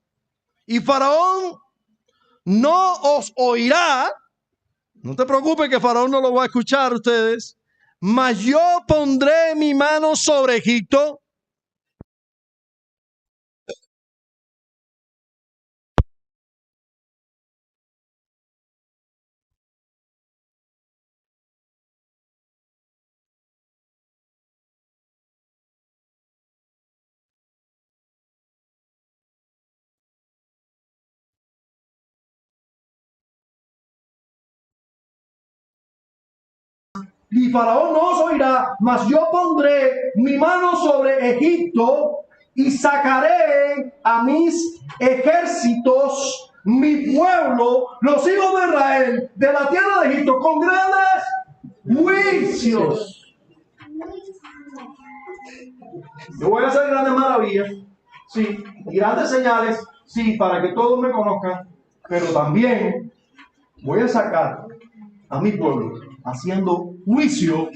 y Faraón no os oirá. No te preocupes que Faraón no lo va a escuchar ustedes. Mas yo pondré mi mano sobre Egipto. Y Faraón no os oirá, mas yo pondré mi mano sobre Egipto y sacaré a mis ejércitos, mi pueblo, los hijos de Israel, de la tierra de Egipto, con grandes juicios. Yo voy a hacer grandes maravillas, sí, y grandes señales, sí, para que todos me conozcan, pero también voy a sacar a mi pueblo haciendo juicio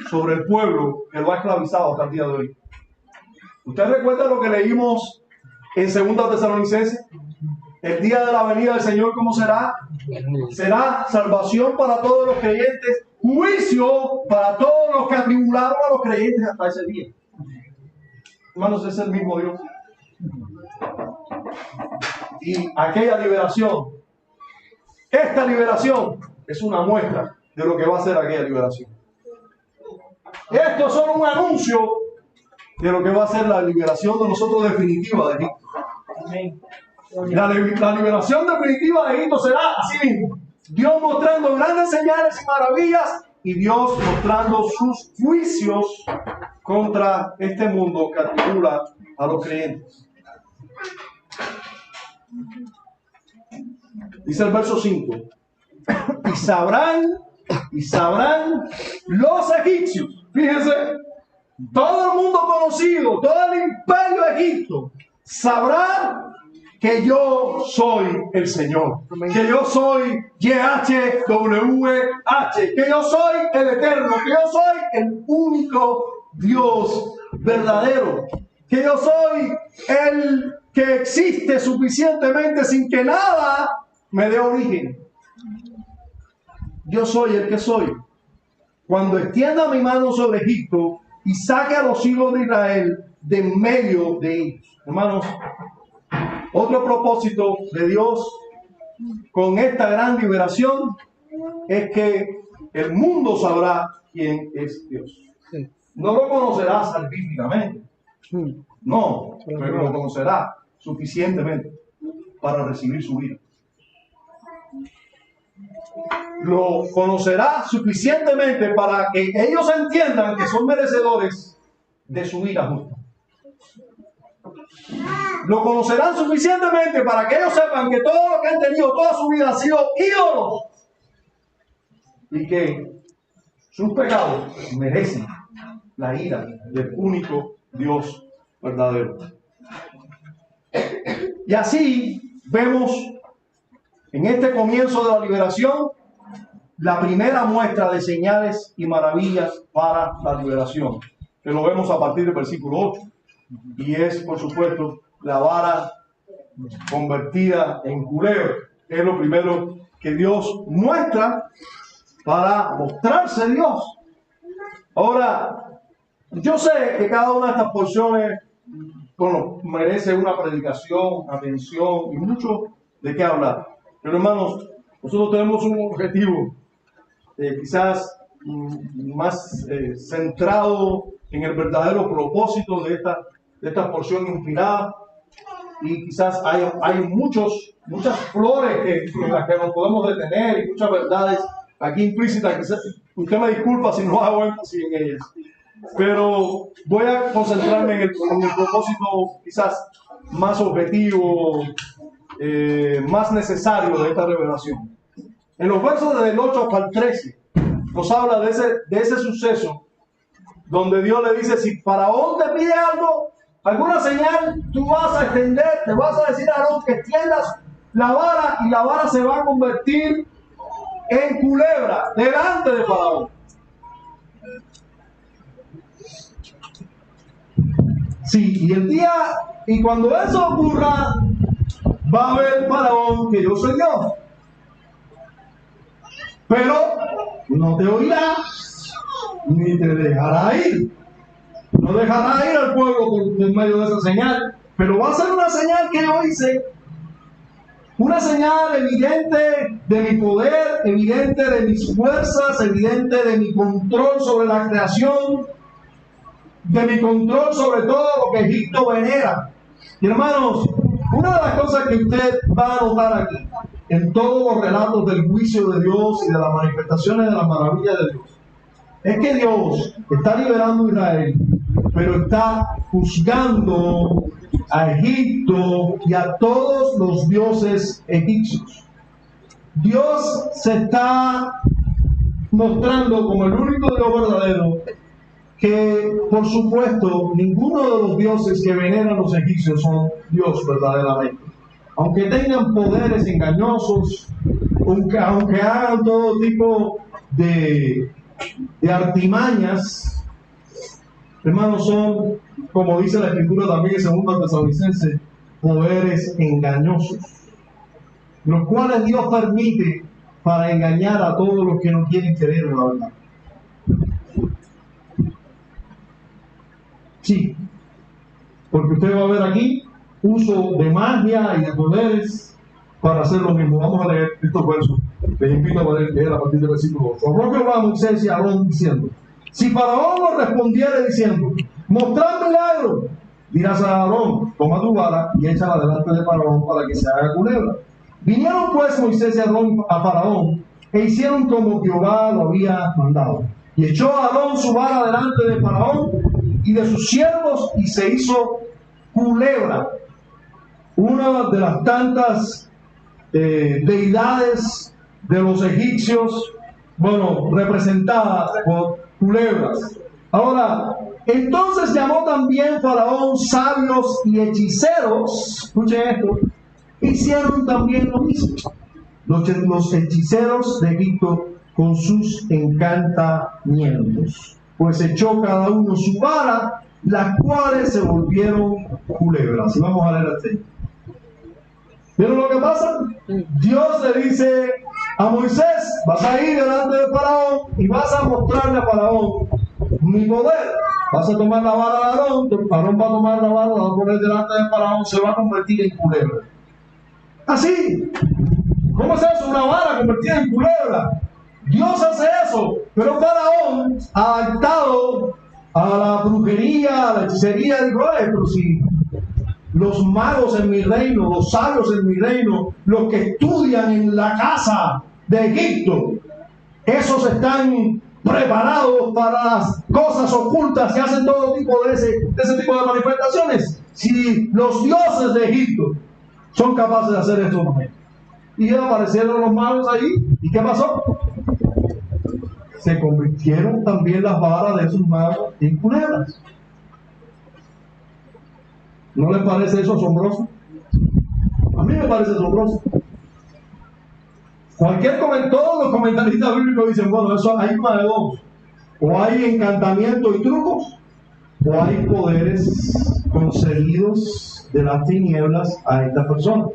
sobre el pueblo que lo ha esclavizado hasta el día de hoy. ¿Usted recuerda lo que leímos en 2 Tesalonicenses? El día de la venida del Señor, ¿cómo será? Será salvación para todos los creyentes, juicio para todos los que atribularon a los creyentes hasta ese día. Hermanos, es el mismo Dios. Y aquella liberación, esta liberación, es una muestra de lo que va a ser aquella liberación. Esto es solo un anuncio de lo que va a ser la liberación de nosotros definitiva de Egipto. La liberación definitiva de Egipto será así mismo. Dios mostrando grandes señales y maravillas y Dios mostrando sus juicios contra este mundo que atribula a los creyentes. Dice el verso 5. Y sabrán los egipcios. Fíjense, todo el mundo conocido, todo el imperio de Egipto, sabrá que yo soy el Señor, que yo soy YHWH, que yo soy el Eterno, que yo soy el único Dios verdadero, que yo soy el que existe suficientemente sin que nada me dé origen. Yo soy el que soy. Cuando extienda mi mano sobre Egipto y saque a los hijos de Israel de en medio de ellos. Hermanos, otro propósito de Dios con esta gran liberación es que el mundo sabrá quién es Dios. No lo conocerá salvíficamente, no, pero lo conocerá suficientemente para recibir su vida. Lo conocerá suficientemente para que ellos entiendan que son merecedores de su ira justa. Lo conocerán suficientemente para que ellos sepan que todo lo que han tenido toda su vida ha sido ídolos y que sus pecados merecen la ira del único Dios verdadero. Y así vemos en este comienzo de la liberación la primera muestra de señales y maravillas para la liberación, que lo vemos a partir del versículo 8, y es, por supuesto, la vara convertida en culebra. Es lo primero que Dios muestra para mostrarse Dios. Ahora, yo sé que cada una de estas porciones, bueno, merece una predicación, atención y mucho de qué hablar. Pero hermanos, nosotros tenemos un objetivo quizás más centrado en el verdadero propósito de esta porción inspirada. Y quizás hay muchas flores en las que nos podemos detener y muchas verdades aquí implícitas. Quizás, usted me disculpa si no hago énfasis en ellas. Pero voy a concentrarme en el propósito quizás más objetivo, más necesario de esta revelación. En los versos del 8 hasta el 13 nos habla de ese suceso donde Dios le dice: si Faraón te pide algo, alguna señal, tú vas a extender, te vas a decir a Aarón que extiendas la vara y la vara se va a convertir en culebra delante de Faraón. Sí, y cuando eso ocurra, va a ver Faraón que yo soy Dios. Pero no te oirá, ni te dejará ir. No dejará ir al pueblo por medio de esa señal, pero va a ser una señal que yo hice. Una señal evidente de mi poder, evidente de mis fuerzas, evidente de mi control sobre la creación, de mi control sobre todo lo que Egipto venera. Y hermanos, una de las cosas que usted va a notar aquí, en todos los relatos del juicio de Dios y de las manifestaciones de la maravilla de Dios, es que Dios está liberando a Israel, pero está juzgando a Egipto y a todos los dioses egipcios. Dios se está mostrando como el único Dios verdadero, que por supuesto ninguno de los dioses que veneran los egipcios son Dios verdaderamente. Aunque tengan poderes engañosos, aunque hagan todo tipo de artimañas, hermanos, son, como dice la Escritura también en 2 Tesalonicenses, poderes engañosos, los cuales Dios permite para engañar a todos los que no quieren creer en la verdad. Sí, porque usted va a ver aquí uso de magia y de poderes para hacer lo mismo. Vamos a leer estos versos. Les invito a leer a partir del versículo 8. Habló Jehová a Moisés y a Aarón diciendo: si Faraón nos respondiere diciendo, mostrad milagro, dirás a Aarón: toma tu vara y échala delante de Faraón para que se haga culebra. Vinieron pues Moisés y Aarón a Faraón e hicieron como Jehová lo había mandado. Y echó a Aarón su vara delante de Faraón y de sus siervos, y se hizo culebra, una de las tantas deidades de los egipcios, bueno, representada por culebras. Ahora, entonces llamó también Faraón sabios y hechiceros, escuchen esto, hicieron también lo mismo. Los hechiceros de Egipto con sus encantamientos, pues echó cada uno su vara, las cuales se volvieron culebras. Y vamos a leer así. ¿Vieron lo que pasa? Dios le dice a Moisés: vas a ir delante de Faraón y vas a mostrarle a Faraón mi poder. Vas a tomar la vara de Aarón, Aarón va a tomar la vara, la va a poner delante de Faraón, se va a convertir en culebra. Así. ¿Cómo es eso? Una vara convertida en culebra. Dios hace eso, pero Faraón, adaptado a la brujería, a la hechicería, dijo: pero si los magos en mi reino, los sabios en mi reino, los que estudian en la casa de Egipto, esos están preparados para las cosas ocultas y hacen todo tipo de ese tipo de manifestaciones. Si los dioses de Egipto son capaces de hacer esto, no. Y aparecieron los magos ahí, ¿y qué pasó? Se convirtieron también las varas de esos magos en culebras. ¿No les parece eso asombroso? A mí me parece asombroso. Todos los comentaristas bíblicos dicen: bueno, eso hay una de dos. O hay encantamiento y trucos, o hay poderes concedidos de las tinieblas a estas personas.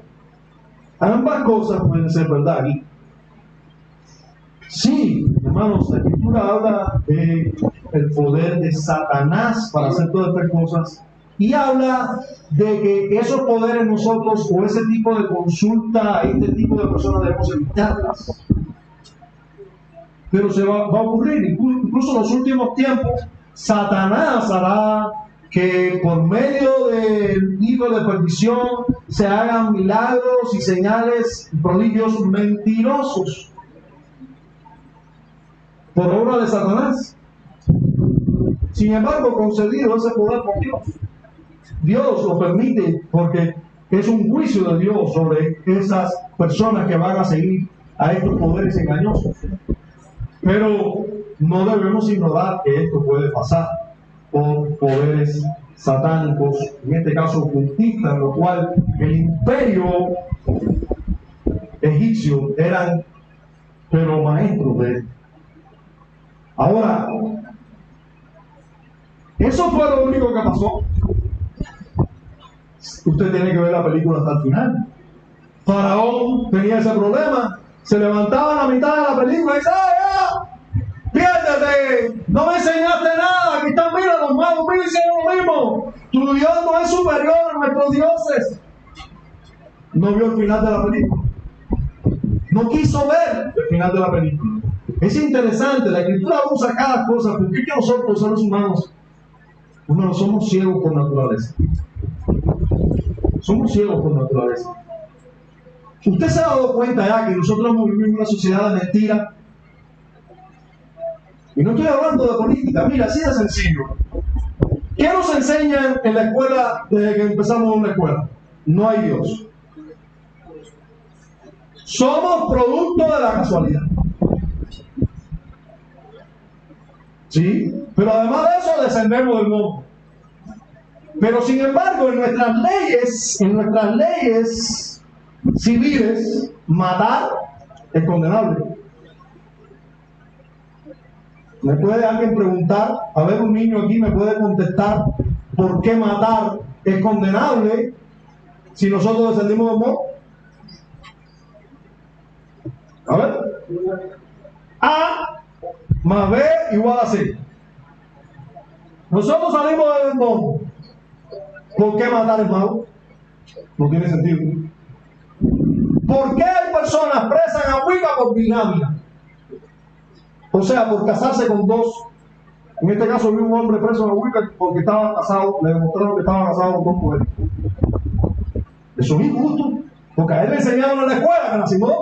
Ambas cosas pueden ser verdad aquí. Sí, hermanos, la Escritura habla de el poder de Satanás para hacer todas estas cosas y habla de que esos poderes nosotros o ese tipo de consulta a este tipo de personas debemos evitarlas. Pero se va a ocurrir, incluso en los últimos tiempos, Satanás hará que por medio del hijo de perdición se hagan milagros y señales, prodigios mentirosos por obra de Satanás. Sin embargo, concedido ese poder por Dios. Dios lo permite porque es un juicio de Dios sobre esas personas que van a seguir a estos poderes engañosos. Pero no debemos ignorar que esto puede pasar por poderes satánicos, en este caso ocultistas, en lo cual el imperio egipcio eran pero maestros de él. Ahora, eso fue lo único que pasó. Usted tiene que ver la película hasta el final. Faraón tenía ese problema. Se levantaba a la mitad de la película y dice: ¡ay, ya! ¡Piérdete! No me enseñaste nada. Aquí están, mira, los magos me hicieron lo mismo. Tu Dios no es superior a nuestros dioses. No vio el final de la película. No quiso ver el final de la película. Es interesante, la Escritura usa cada cosa, porque es que nosotros, los seres humanos, no somos ciegos por naturaleza. Somos ciegos por naturaleza. Usted se ha dado cuenta ya que nosotros vivimos en una sociedad de mentiras. Y no estoy hablando de política, mira, así de sencillo. ¿Qué nos enseñan en la escuela desde que empezamos en la escuela? No hay Dios. Somos producto de la casualidad. ¿Sí? Pero además de eso descendemos del mundo. Pero sin embargo, en nuestras leyes civiles, matar es condenable. ¿Me puede alguien preguntar? A ver, un niño aquí me puede contestar por qué matar es condenable si nosotros descendimos del mundo. A ver. A más B igual a C. Nosotros salimos del mundo. ¿Por qué matar es malo? No tiene sentido. ¿Por qué hay personas presas en Wicca por bigamia? O sea, por casarse con dos. En este caso, vi un hombre preso en Wicca porque estaba casado, le demostraron que estaba casado con dos mujeres. Eso es injusto, porque a él le enseñaron en la escuela que nacimos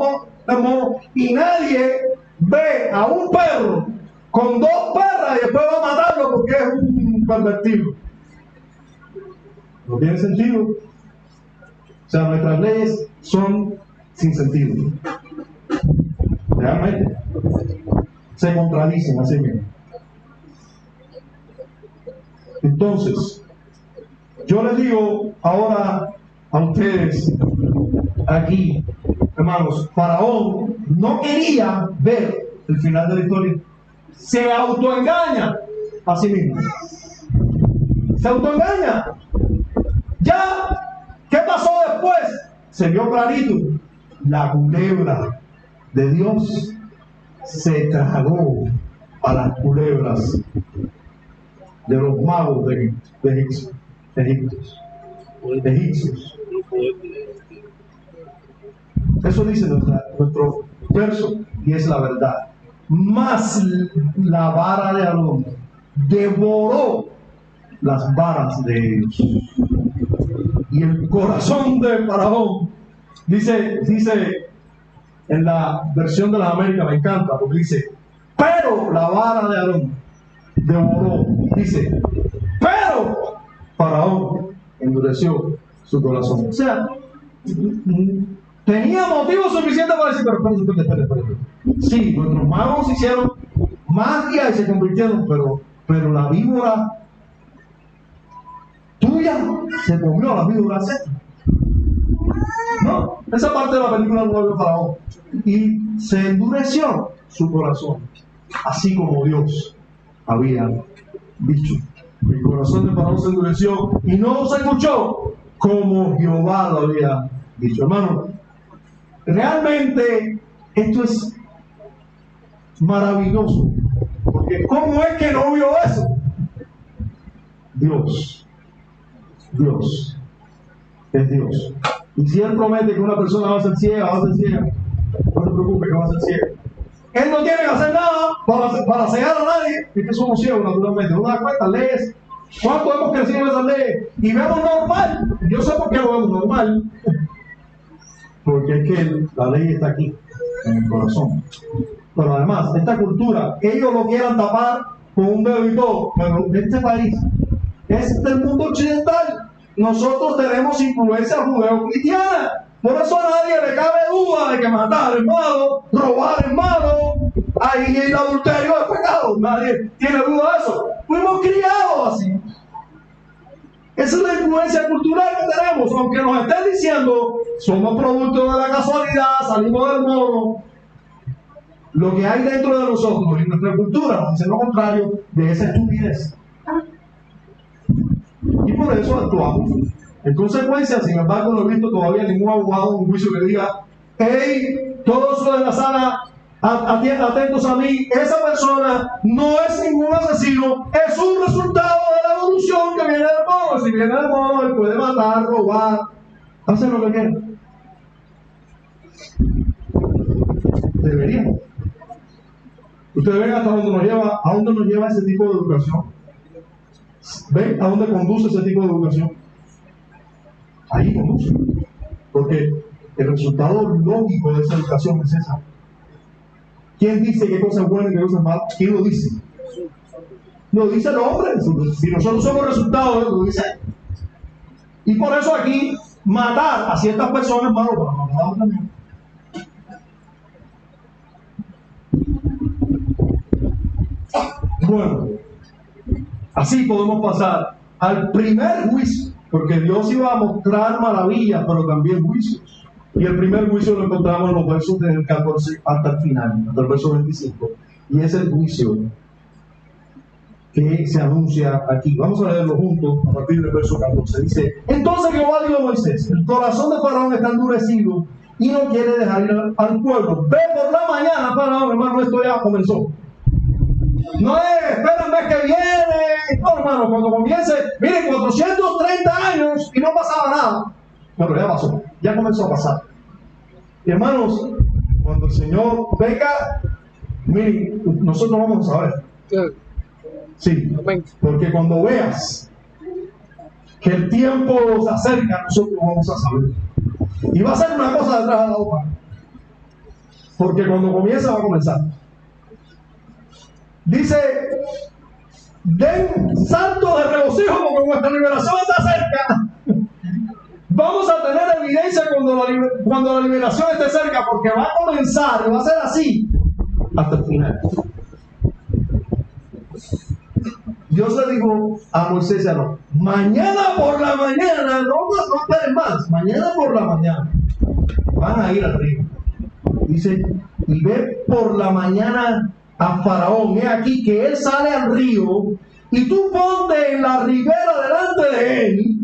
de modo, y nadie ve a un perro con dos perras y después va a matarlo porque es un pervertido. No tiene sentido. O sea, nuestras leyes son sin sentido. Realmente se contradicen a sí mismos. Entonces, yo les digo ahora a ustedes aquí, hermanos, Faraón no quería ver el final de la historia. Se autoengaña a sí mismo. Se autoengaña. Ya, ¿qué pasó después? Se vio clarito. La culebra de Dios se tragó a las culebras de los magos de egipcios. Eso dice nuestro verso y es la verdad. Mas la vara de Aarón devoró las varas de ellos. Y el corazón de Faraón, dice en la versión de las Américas, me encanta, porque dice: pero la vara de Aarón devoró. Dice: pero Faraón endureció su corazón. O sea, tenía motivo suficiente para decir: pero espérate. Sí, nuestros magos hicieron magia y se convirtieron, pero la víbora tuya se comió la víbora seca. No, esa parte de la película no lo vio Faraón. Y se endureció su corazón, así como Dios había dicho. El corazón de Faraón se endureció y no se escuchó como Jehová lo había dicho. Hermano, realmente esto es maravilloso. Porque ¿cómo es que no vio eso? Dios es Dios. Y si Él promete que una persona va a ser ciega, no te preocupes que va a ser ciega. Él no tiene que hacer nada para cegar a nadie. Es que somos ciegos naturalmente. No das cuenta, lees. ¿Cuánto hemos crecido en esas leyes? Y vemos normal. Yo sé por qué lo vemos normal. Porque es que la ley está aquí, en el corazón. Pero además, esta cultura, ellos lo quieran tapar con un dedo y todo. Pero este país es del mundo occidental. Nosotros tenemos influencia judeo-cristiana. Por eso a nadie le cabe duda de que matar es malo, robar es malo, ahí el adulterio es pecado. Nadie tiene duda de eso. Fuimos criados así. Esa es la influencia cultural que tenemos, aunque nos estén diciendo somos producto de la casualidad, salimos del mono. Lo que hay dentro de nosotros y nuestra cultura nos dice lo contrario de esa estupidez. Y por eso actuamos. En consecuencia, sin embargo, no he visto todavía ningún abogado en un juicio que diga: hey, todos los de la sala, atentos a mí, esa persona no es ningún asesino, es un resultado de la evolución que viene del mono. Si viene del mono, él puede matar, robar, hacer lo que quiera. Deberíamos. Ustedes ven hasta dónde nos lleva ese tipo de educación. ¿Ven a dónde conduce ese tipo de educación? Ahí conduce. Porque el resultado lógico de esa educación es esa. ¿Quién dice qué cosa es buena y qué cosa es mala? ¿Quién lo dice? Lo dice el hombre. Si nosotros somos resultados, lo dice. Y por eso aquí, matar a ciertas personas es malo para matar a otras. Bueno, así podemos pasar al primer juicio, porque Dios iba a mostrar maravillas, pero también juicios. Y el primer juicio lo encontramos en los versos del 14 hasta el final, hasta el verso 25. Y es el juicio que se anuncia aquí. Vamos a leerlo juntos a partir del verso 14. Dice: entonces Jehová dijo a Moisés: el corazón de Faraón está endurecido y no quiere dejar ir al pueblo. Ve por la mañana, Faraón. Hermano, esto ya comenzó. No es, espera el mes que viene. No, hermano, cuando comience, miren, 430 años y no pasaba nada. Bueno, ya pasó, ya comenzó a pasar. Y hermanos, cuando el Señor venga, miren, nosotros vamos a ver. Sí, porque cuando veas que el tiempo se acerca, nosotros vamos a saber. Y va a ser una cosa detrás de la otra. Porque cuando comienza, va a comenzar. Dice: den salto de regocijo porque nuestra liberación está cerca. Vamos a tener evidencia cuando la liberación esté cerca, porque va a comenzar y va a ser así hasta el final. Dios le dijo a Moisés y a Aarón: mañana por la mañana, no esperen más, mañana por la mañana van a ir al río. Dice: y ve por la mañana a Faraón, he aquí que él sale al río, y tú ponte en la ribera delante de él.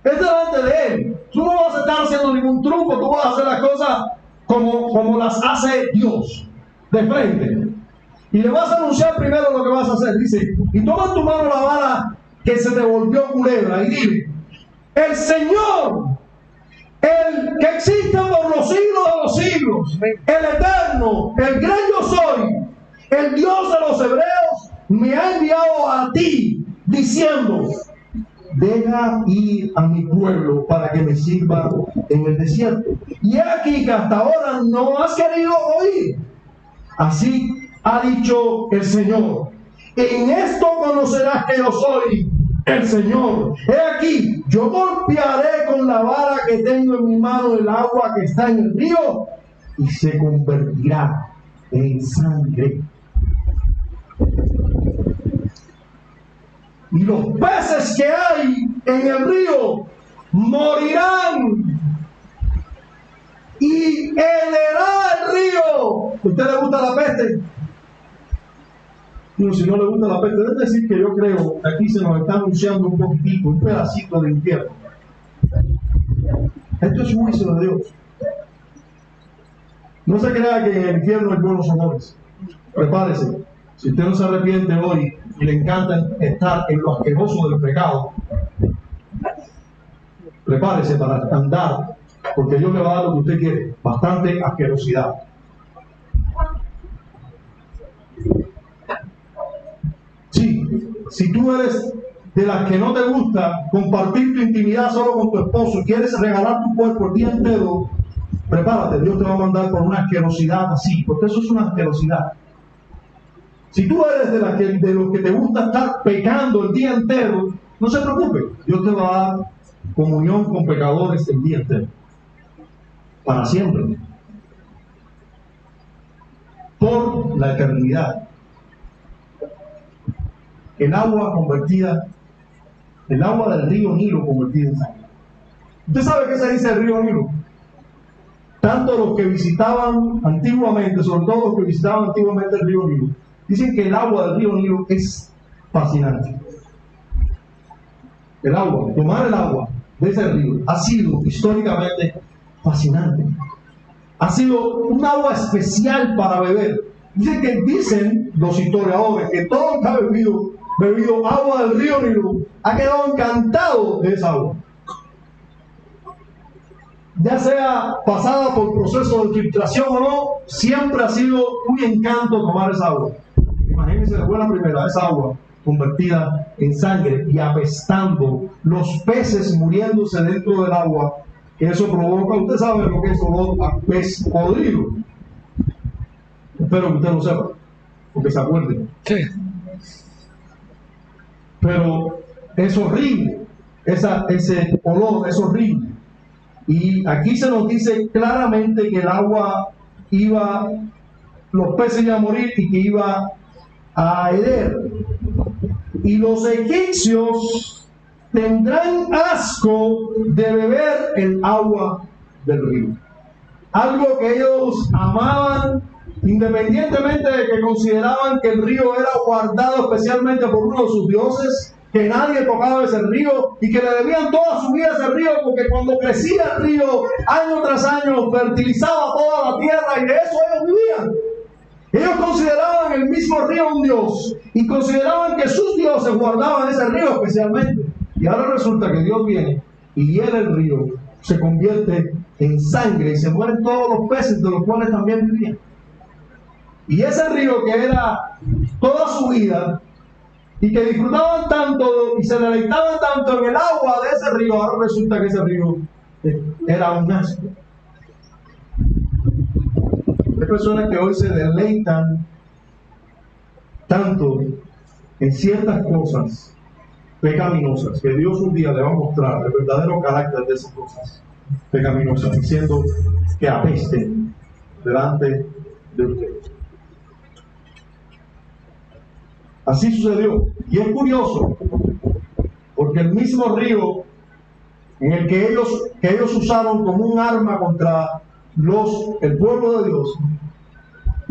Es delante de él. Tú no vas a estar haciendo ningún truco, tú vas a hacer las cosas como las hace Dios, de frente. Y le vas a anunciar primero lo que vas a hacer. Dice: y toma en tu mano la vara que se te volvió culebra, y dile: el Señor, el que existe por los siglos de los siglos, el eterno, el gran yo soy, el Dios de los hebreos, me ha enviado a ti diciendo: deja ir a mi pueblo para que me sirva en el desierto. Y he aquí que hasta ahora no has querido oír. Así ha dicho el Señor: en esto conocerás que yo soy el Señor. He aquí, yo golpearé con la vara que tengo en mi mano el agua que está en el río, y se convertirá en sangre. Y los peces que hay en el río morirán, y helerá el río. ¿A usted le gusta la peste? No, si no le gusta la peste, es decir que yo creo que aquí se nos está anunciando un poquitito, un pedacito de infierno. Esto es juicio de Dios. No se crea que en el infierno hay buenos olores. Prepárese. Si usted no se arrepiente hoy y le encanta estar en lo asqueroso del pecado, prepárese para andar, porque Dios le va a dar lo que usted quiere, bastante asquerosidad. Sí, si tú eres de las que no te gusta compartir tu intimidad solo con tu esposo y quieres regalar tu cuerpo el día entero, prepárate, Dios te va a mandar por una asquerosidad así, porque eso es una asquerosidad. Si tú eres de los que te gusta estar pecando el día entero, no se preocupe, Dios te va a dar comunión con pecadores el día entero, para siempre, por la eternidad. El agua convertida, el agua del río Nilo convertida en sangre. ¿Usted sabe qué se dice del río Nilo? Tanto los que visitaban antiguamente, sobre todo los que visitaban antiguamente el río Nilo, dicen que el agua del río Nilo es fascinante. El agua, tomar el agua de ese río ha sido históricamente fascinante. Ha sido un agua especial para beber. Dicen los historiadores que todo el que ha bebido agua del río Nilo ha quedado encantado de esa agua. Ya sea pasada por proceso de filtración o no, siempre ha sido un encanto tomar esa agua. Imagínense, fue la primera, esa agua convertida en sangre y apestando, los peces muriéndose dentro del agua, que eso provoca, usted sabe lo que es olor a pez podrido. Espero que usted lo sepa, porque se acuerde. Sí. Pero es horrible, ese olor es horrible. Y aquí se nos dice claramente que el agua los peces iban a morir y que iba a heder. Y los egipcios tendrán asco de beber el agua del río. Algo que ellos amaban, independientemente de que consideraban que el río era guardado especialmente por uno de sus dioses, que nadie tocaba ese río y que le debían toda su vida a ese río, porque cuando crecía el río, año tras año, fertilizaba toda la tierra y de eso ellos vivían. Ellos consideraban el mismo río un dios y consideraban que sus dioses guardaban ese río especialmente. Y ahora resulta que Dios viene y hiela el río, se convierte en sangre y se mueren todos los peces de los cuales también vivían. Y ese río que era toda su vida y que disfrutaban tanto y se deleitaban tanto en el agua de ese río, ahora resulta que ese río era un asco. Hay personas que hoy se deleitan tanto en ciertas cosas pecaminosas que Dios un día le va a mostrar el verdadero carácter de esas cosas pecaminosas, diciendo que apesten delante de ustedes. Así sucedió. Y es curioso, porque el mismo río en el que ellos usaron como un arma contra el pueblo de Dios,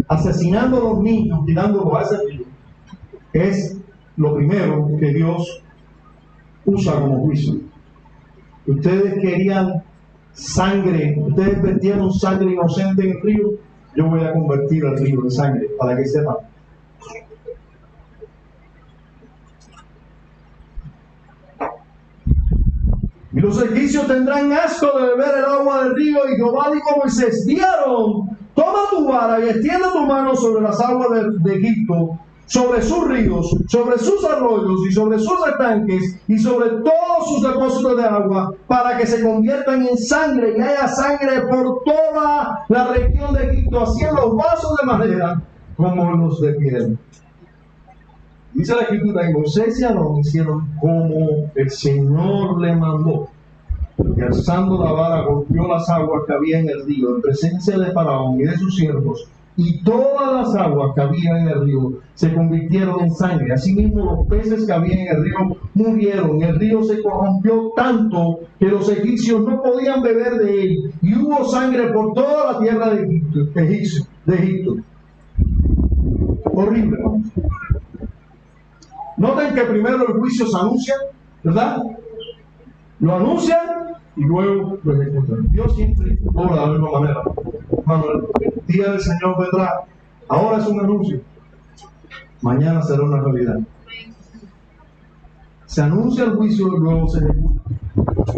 asesinando a los niños, tirándolos a ese río, es lo primero que Dios usa como juicio. Ustedes querían sangre, ustedes vertieron sangre inocente en el río, yo voy a convertir el río en sangre, para que sepan. Y los egipcios tendrán asco de beber el agua del río, y Jehová dijo a Moisés: Dieron, toma tu vara y extiende tu mano sobre las aguas de Egipto, sobre sus ríos, sobre sus arroyos y sobre sus estanques y sobre todos sus depósitos de agua, para que se conviertan en sangre y haya sangre por toda la región de Egipto, así en los vasos de madera como en los de piedra. Dice la Escritura: y Moisés y Aarón hicieron como el Señor le mandó. Y alzando la vara golpeó las aguas que había en el río en presencia de Faraón y de sus siervos, y todas las aguas que había en el río se convirtieron en sangre. Asimismo los peces que había en el río murieron. El río se corrompió tanto que los egipcios no podían beber de él, y hubo sangre por toda la tierra de Egipto. Horrible, ¿no? Noten que primero el juicio se anuncia, ¿verdad? Lo anuncian y luego lo ejecutan. Dios siempre obra de la misma manera. Hermano, el día del Señor vendrá Ahora es un anuncio. Mañana será una realidad. Se anuncia el juicio y luego se ejecuta.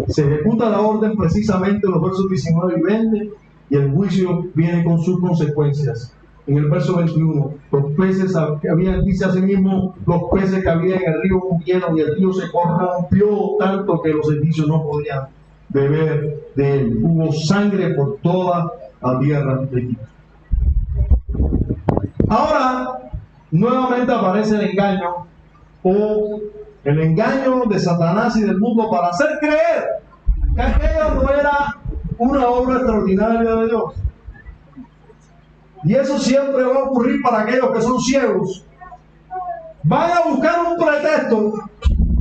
Se ejecuta la orden precisamente en los versos 19 y 20 y el juicio viene con sus consecuencias. En el verso 21, los peces que había, dice así mismo, los peces que había en el río murieron y el río se corrompió tanto que los egipcios no podían beber de él. Hubo sangre por toda la tierra de Egipto. Ahora, nuevamente aparece el engaño o el engaño de Satanás y del mundo para hacer creer que aquello no era una obra extraordinaria de Dios. Y eso siempre va a ocurrir para aquellos que son ciegos. Van a buscar un pretexto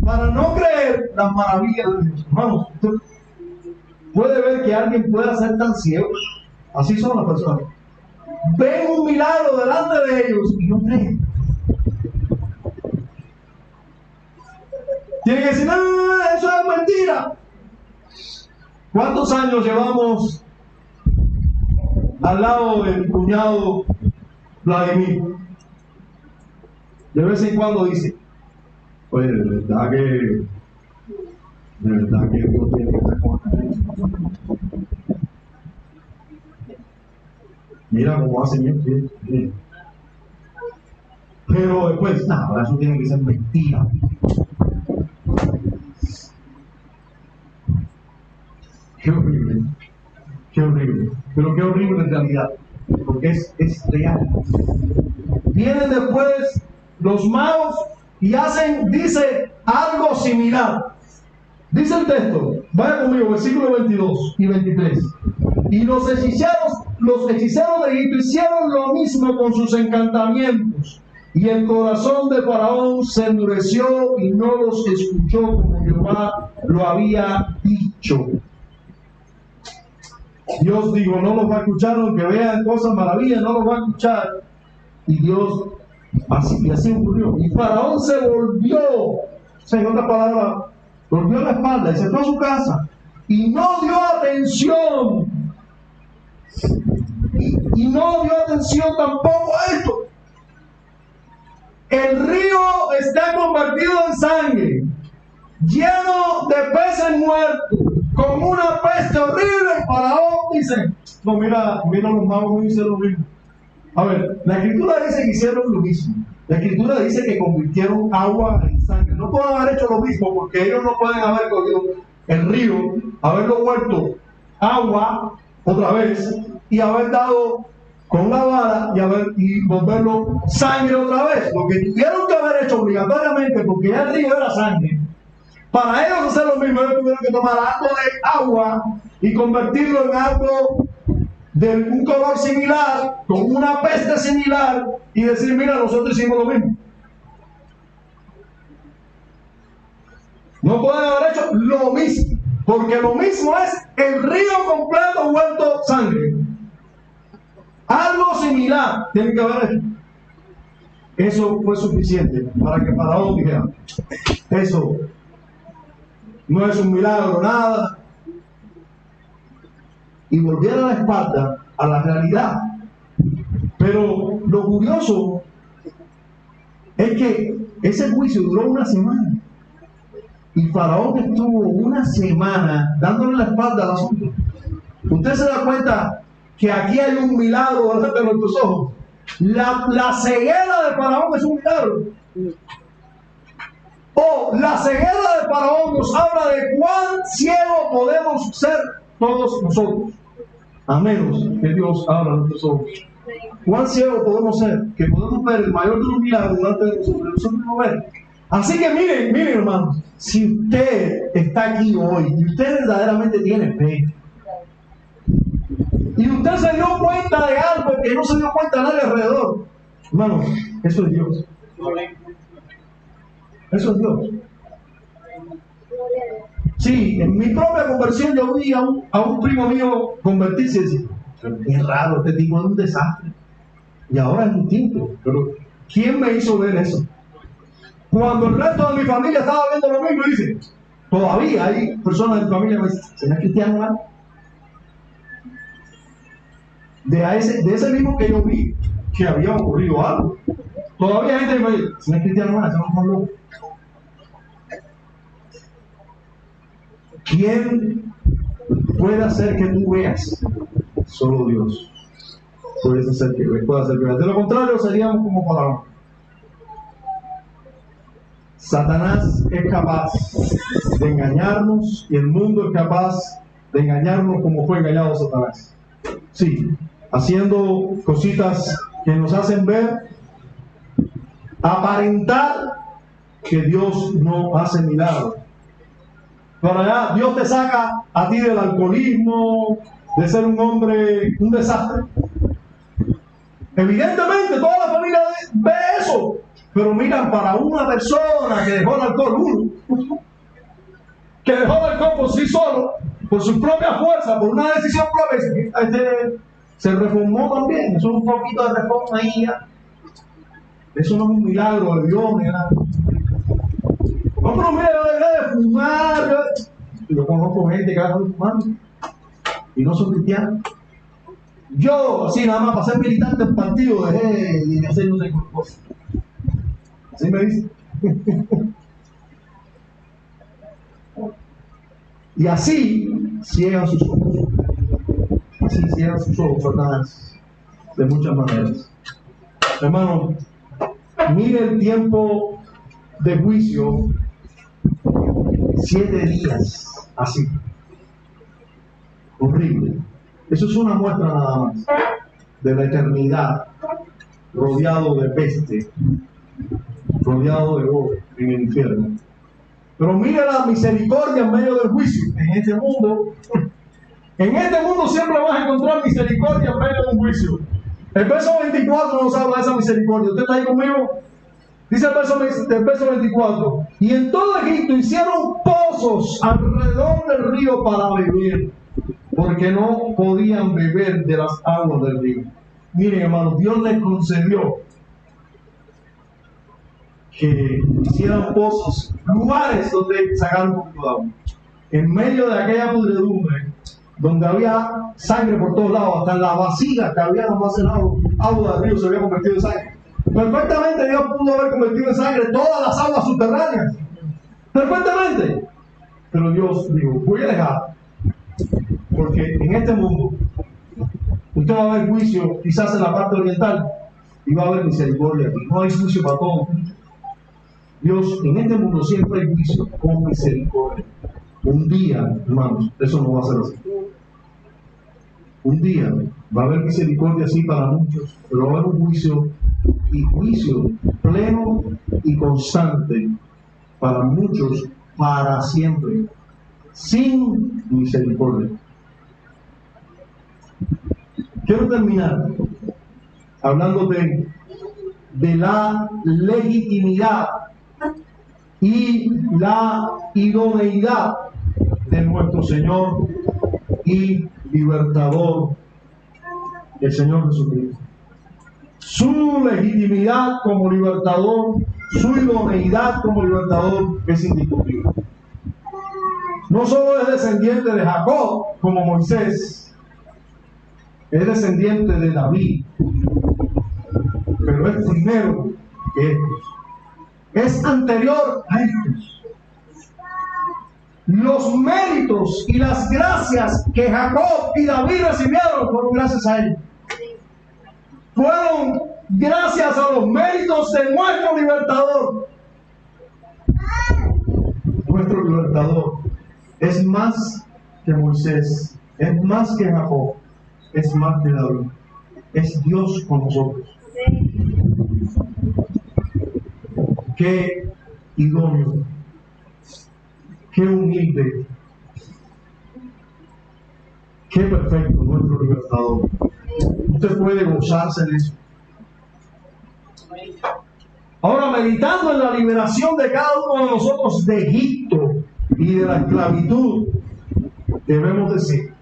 para no creer las maravillas de Dios. Hermanos, usted puede ver que alguien pueda ser tan ciego. Así son las personas. Ven un milagro delante de ellos y no creen. Tienen que decir, no, eso es mentira. ¿Cuántos años llevamos al lado del cuñado Vladimir? De vez en cuando dice, oye, de verdad que Dios tiene que estar con él. Mira cómo hacen esto. Pero después, nada, eso tiene que ser mentira. Qué horrible, qué horrible. Pero qué horrible en realidad, porque es real. Vienen después los magos y hacen, dice, algo similar. Dice el texto, vaya conmigo, versículos 22 y 23. Y los hechiceros de Egipto hicieron lo mismo con sus encantamientos. Y el corazón de Faraón se endureció y no los escuchó como Jehová lo había dicho. Dios dijo, no los va a escuchar, aunque vean cosas maravillas, no los va a escuchar. Y Dios, así ocurrió. Y Faraón se volvió, o sea, en otras palabras, volvió la espalda y se fue a su casa. Y no dio atención. Y no dio atención tampoco a esto. El río está convertido en sangre, lleno de peces muertos, con una peste horrible. El Faraón dice, no, mira los magos no hicieron lo mismo. A ver, la escritura dice que hicieron lo mismo. La escritura dice que convirtieron agua en sangre. No pueden haber hecho lo mismo porque ellos no pueden haber cogido el río, haberlo vuelto agua otra vez y haber dado con la vara y volverlo sangre otra vez. Lo que tuvieron que haber hecho obligatoriamente, porque ya el río era sangre, para ellos hacer lo mismo, ellos tuvieron que tomar algo de agua y convertirlo en algo de un color similar, con una peste similar, y decir, mira, nosotros hicimos lo mismo. No pueden haber hecho lo mismo, porque lo mismo es el río completo vuelto sangre. Algo similar tiene que haber hecho. Eso fue suficiente para que Faraón dijera, eso no es un milagro, nada. Y volviera la espalda a la realidad. Pero lo curioso es que ese juicio duró una semana. Y Faraón estuvo una semana dándole la espalda al asunto. Usted se da cuenta que aquí hay un milagro delante de nuestros ojos. La ceguera de Faraón es un milagro. La ceguera de Faraón nos habla de cuán ciegos podemos ser todos nosotros, a menos que Dios abra nuestros ojos. Cuán ciegos podemos ser, que podemos ver el mayor de los milagros delante de nosotros no vemos. Así que miren hermanos, si usted está aquí hoy y usted verdaderamente tiene fe, y usted se dio cuenta de algo que no se dio cuenta nadie alrededor, hermanos, eso es Dios. Eso es Dios. Sí, en mi propia conversión yo vi a un primo mío convertirse y decir, es raro, este tipo es un desastre. Y ahora es distinto. Pero ¿quién me hizo ver eso? Cuando el resto de mi familia estaba viendo lo mismo, dice, todavía hay personas de mi familia que me dicen, ¿será cristiano, hermano? De ese mismo que yo vi, que había ocurrido algo. Todavía hay gente que me dice, si no es cristiano, no, estamos más locos. ¿Quién puede hacer que tú veas? Solo Dios. Puede hacer que veas. De lo contrario, seríamos como Faraón. Satanás es capaz de engañarnos y el mundo es capaz de engañarnos como fue engañado Satanás. Sí, haciendo cositas que nos hacen ver, aparentar que Dios no hace milagros. Pero allá Dios te saca a ti del alcoholismo, de ser un hombre, un desastre. Evidentemente toda la familia ve eso, pero miran para una persona que dejó el alcohol, que dejó el alcohol por sí solo, por su propia fuerza, por una decisión propia, se reformó también. Eso es un poquito de reforma ahí ya. Eso no es un milagro de Dios ni nada. No, pero mira, yo dejé de fumar. Yo conozco gente que ha dejado de fumar y no son cristianos. Yo, así nada más para ser militante del partido, dejé de hacer no sé qué cosa. Así me dice. Y así ciegan sus ojos. Así ciegan sus ojos, Satanás, de muchas maneras. Hermano, mire el tiempo de juicio, 7 días, así. Horrible. Eso es una muestra nada más de la eternidad, rodeado de peste, rodeado de oro en el infierno. Pero mire la misericordia en medio del juicio. En este mundo siempre vas a encontrar misericordia en medio de un juicio. El verso 24 nos habla de esa misericordia. ¿Usted está ahí conmigo? Dice el verso 24: y en todo Egipto hicieron pozos alrededor del río para beber, porque no podían beber de las aguas del río. Miren, hermanos, Dios les concedió que hicieran pozos, lugares donde sacaran un poquito de agua. En medio de aquella pudredumbre, donde había sangre por todos lados, hasta en la vasija que habían almacenado agua del río se había convertido en sangre. Perfectamente Dios pudo haber convertido en sangre todas las aguas subterráneas. Perfectamente. Pero Dios dijo, voy a dejar, porque en este mundo usted va a ver juicio quizás en la parte oriental y va a haber misericordia aquí. No hay juicio para todos. Dios, en este mundo siempre hay juicio con misericordia. Un día, hermanos, eso no va a ser así. Un día va a haber misericordia así para muchos, pero va a haber un juicio, y juicio pleno y constante para muchos para siempre, sin misericordia. Quiero terminar hablándote de la legitimidad y la idoneidad de nuestro Señor y libertador, el Señor Jesucristo. Su legitimidad como libertador, su idoneidad como libertador es indiscutible. No solo es descendiente de Jacob como Moisés, es descendiente de David, pero es primero que estos. Es anterior a estos. Los méritos y las gracias que Jacob y David recibieron fueron gracias a él. Fueron gracias a los méritos de nuestro libertador. Nuestro libertador es más que Moisés, es más que Jacob, es más que David. Es Dios con nosotros. Qué idóneo, qué humilde, qué perfecto nuestro libertador. Usted puede gozarse de eso. Ahora, meditando en la liberación de cada uno de nosotros de Egipto y de la esclavitud, debemos decir,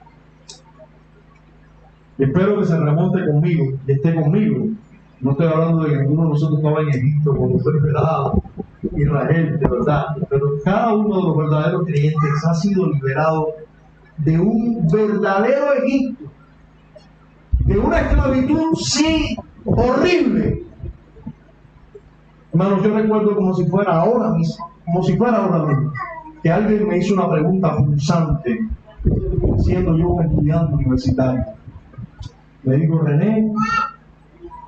espero que se remonte conmigo y esté conmigo. No estoy hablando de que ninguno de nosotros estaba en Egipto cuando fue liberado Israel, de verdad. Pero cada uno de los verdaderos creyentes ha sido liberado de un verdadero Egipto, de una esclavitud, sí, horrible. Hermano, yo recuerdo como si fuera ahora mismo, que alguien me hizo una pregunta punzante, siendo yo un estudiante universitario. Me dijo: René,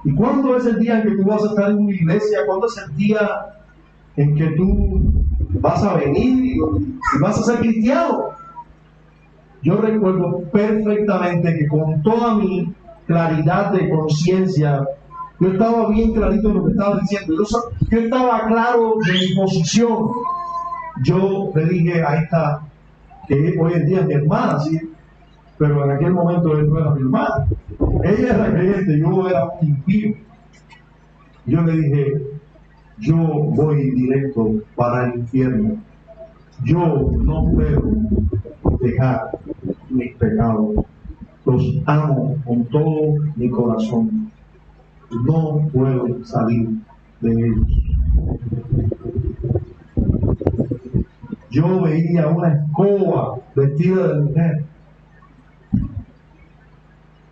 ¿y cuándo es el día en que tú vas a estar en una iglesia? ¿Cuándo es el día en que tú vas a venir y vas a ser cristiano? Yo recuerdo perfectamente que con toda mi claridad de conciencia, yo estaba bien clarito en lo que estaba diciendo. Yo estaba claro de mi posición. Yo le dije a esta, que hoy en día es mi hermana, ¿sí? Pero en aquel momento él no era mi hermana. Ella era creyente, yo era un impío. Yo le dije: yo voy directo para el infierno. Yo no puedo dejar mis pecados. Los amo con todo mi corazón. No puedo salir de ellos. Yo veía una escoba vestida de mujer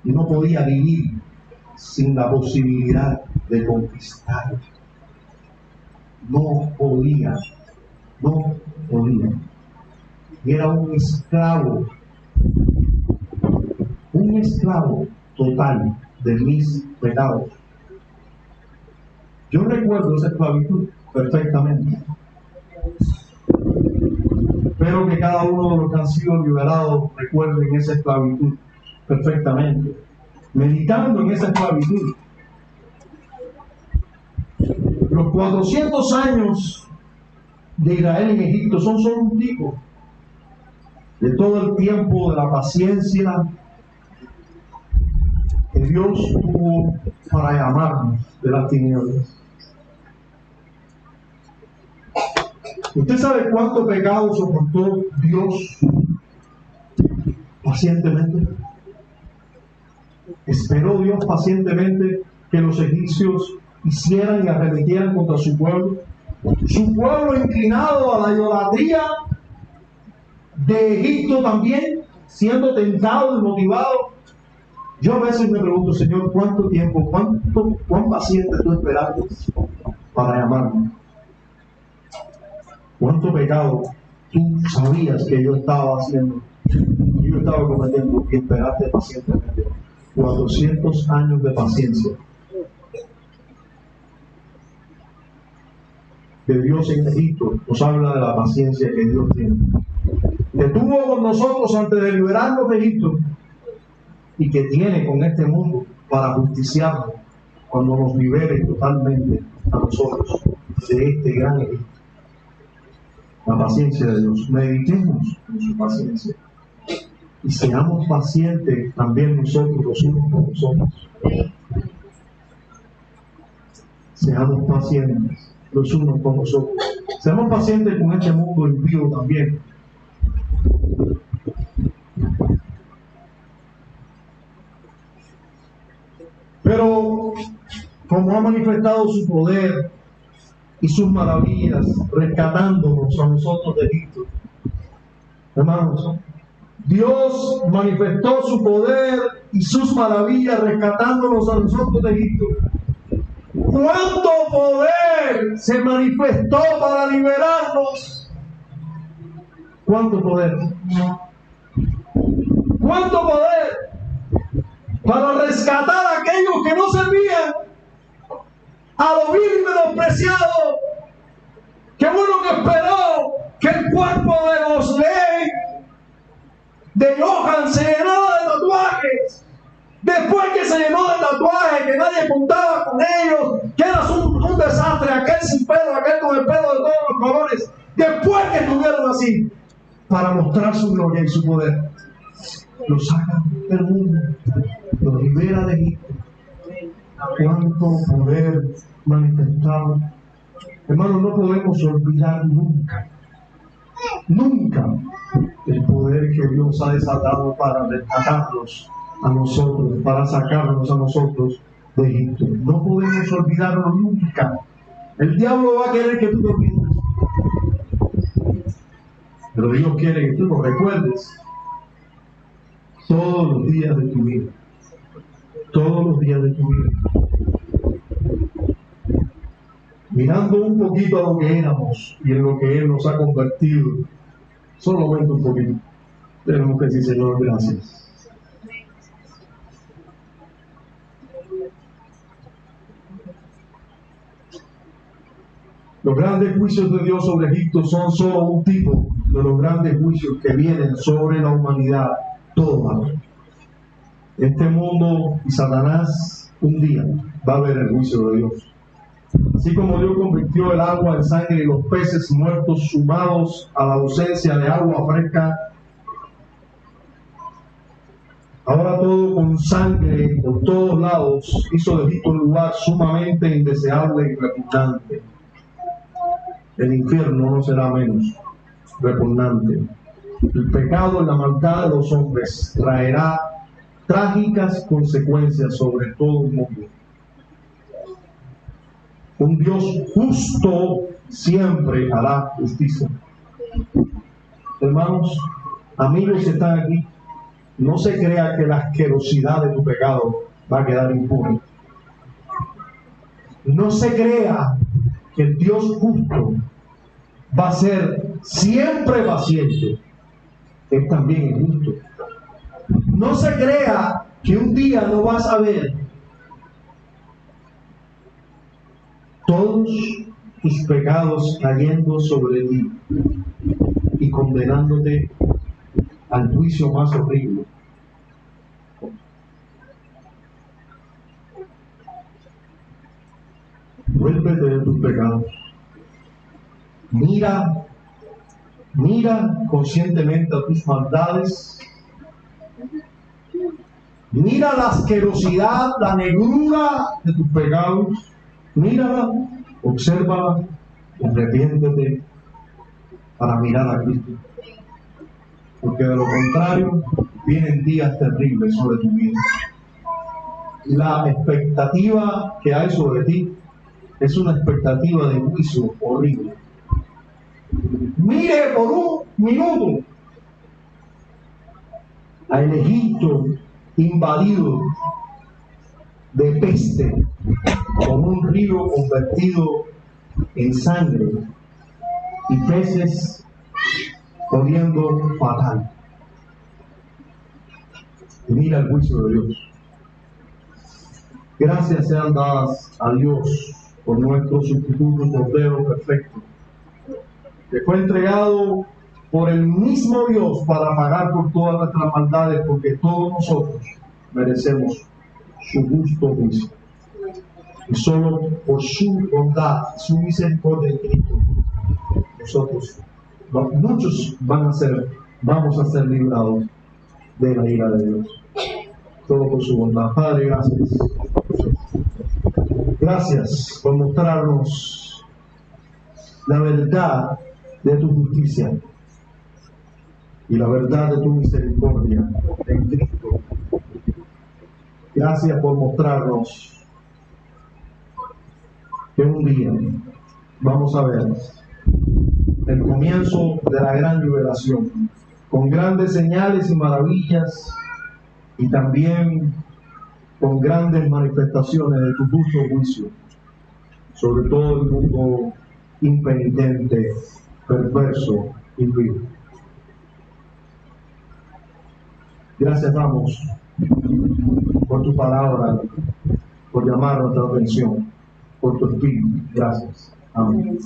y no podía vivir sin la posibilidad de conquistar. No podía. Y era un esclavo total de mis pecados. Yo recuerdo esa esclavitud perfectamente. Espero que cada uno de los que han sido liberados recuerden esa esclavitud perfectamente, meditando en esa esclavitud. Los 400 años de Israel en Egipto son solo un tipo de todo el tiempo de la paciencia que Dios tuvo para llamarnos de las tinieblas. ¿Usted sabe cuánto pecado soportó Dios pacientemente? Esperó Dios pacientemente que los egipcios hicieran y arremetieran contra su pueblo inclinado a la idolatría de Egipto también, siendo tentado y motivado. Yo a veces me pregunto: Señor, ¿cuánto tiempo, cuán paciente tú esperaste para llamarme? ¿Cuánto pecado tú sabías que yo estaba haciendo, yo estaba cometiendo, y esperaste pacientemente? 400 años de paciencia de Dios en Egipto nos habla de la paciencia que Dios tiene. Que tuvo con nosotros antes de liberarnos de Egipto y que tiene con este mundo para justiciarnos cuando nos libere totalmente a nosotros de este gran Egipto. La paciencia de Dios. Meditemos en su paciencia y seamos pacientes también nosotros los unos con los otros. Seamos pacientes los unos con los otros. Seamos pacientes con este mundo impío también. Pero como ha manifestado su poder y sus maravillas, rescatándonos a nosotros de Egipto, hermanos, Dios manifestó su poder y sus maravillas rescatándonos a nosotros de Egipto. ¿Cuánto poder se manifestó para liberarnos? ¿Cuánto poder? ¿Cuánto poder para rescatar a aquellos que no servían, a lo vil y menospreciado? Qué bueno que esperó que el cuerpo de los Lehi, de Johan, se llenara de tatuajes. Después que se llenó de tatuajes, que nadie contaba con ellos, que era un desastre, aquel sin pelo, aquel con el pelo de todos los colores. Después que estuvieron así, para mostrar su gloria y su poder, los saca del mundo, los libera de Egipto. Cuánto poder manifestado. Hermanos, no podemos olvidar nunca el poder que Dios ha desatado para rescatarlos a nosotros, para sacarnos a nosotros de Egipto. No podemos olvidarlo nunca. El diablo va a querer que tú te olvides, pero Dios quiere que tú lo recuerdes todos los días de tu vida. todos los días de tu vida. Mirando un poquito a lo que éramos y en lo que Él nos ha convertido, solamente un poquito, tenemos que decir: Señor, gracias. Los grandes juicios de Dios sobre Egipto son solo un tipo de los grandes juicios que vienen sobre la humanidad toda. Este mundo y Satanás un día va a ver el juicio de Dios. Así como Dios convirtió el agua en sangre y los peces muertos sumados a la ausencia de agua fresca, ahora todo con sangre por todos lados hizo de Egipto un lugar sumamente indeseable y repugnante. El infierno no será menos repugnante. El pecado y la maldad de los hombres traerá trágicas consecuencias sobre todo el mundo. Un Dios justo siempre hará justicia. Hermanos, amigos que están aquí, no se crea que la asquerosidad de tu pecado va a quedar impune. No se crea que el Dios justo va a ser siempre paciente. Él también es justo. No se crea que un día no vas a ver todos tus pecados cayendo sobre ti y condenándote al juicio más horrible. Vuélvete de tus pecados. Mira conscientemente a tus maldades. Mira la asquerosidad, la negrura de tus pecados. Mírala, obsérvala, arrepiéntete para mirar a Cristo. Porque de lo contrario, vienen días terribles sobre tu vida. La expectativa que hay sobre ti es una expectativa de juicio horrible. Mire por un minuto al Egipto invadido de peste, con un río convertido en sangre y peces corriendo fatal. Y mira el juicio de Dios. Gracias sean dadas a Dios por nuestro sustituto cordero perfecto, que fue entregado por el mismo Dios para pagar por todas nuestras maldades, porque todos nosotros merecemos su justo juicio. Y solo por su bondad, su misericordia en Cristo, muchos vamos a ser librados de la ira de Dios. Todo por su bondad. Padre, gracias. Gracias por mostrarnos la verdad de tu justicia y la verdad de tu misericordia en Cristo. Gracias por mostrarnos que un día vamos a ver el comienzo de la gran liberación, con grandes señales y maravillas, y también con grandes manifestaciones de tu justo juicio sobre todo el mundo impenitente, perverso y vil. Gracias damos por tu palabra, por llamar nuestra atención, por tu espíritu. Gracias. Amén.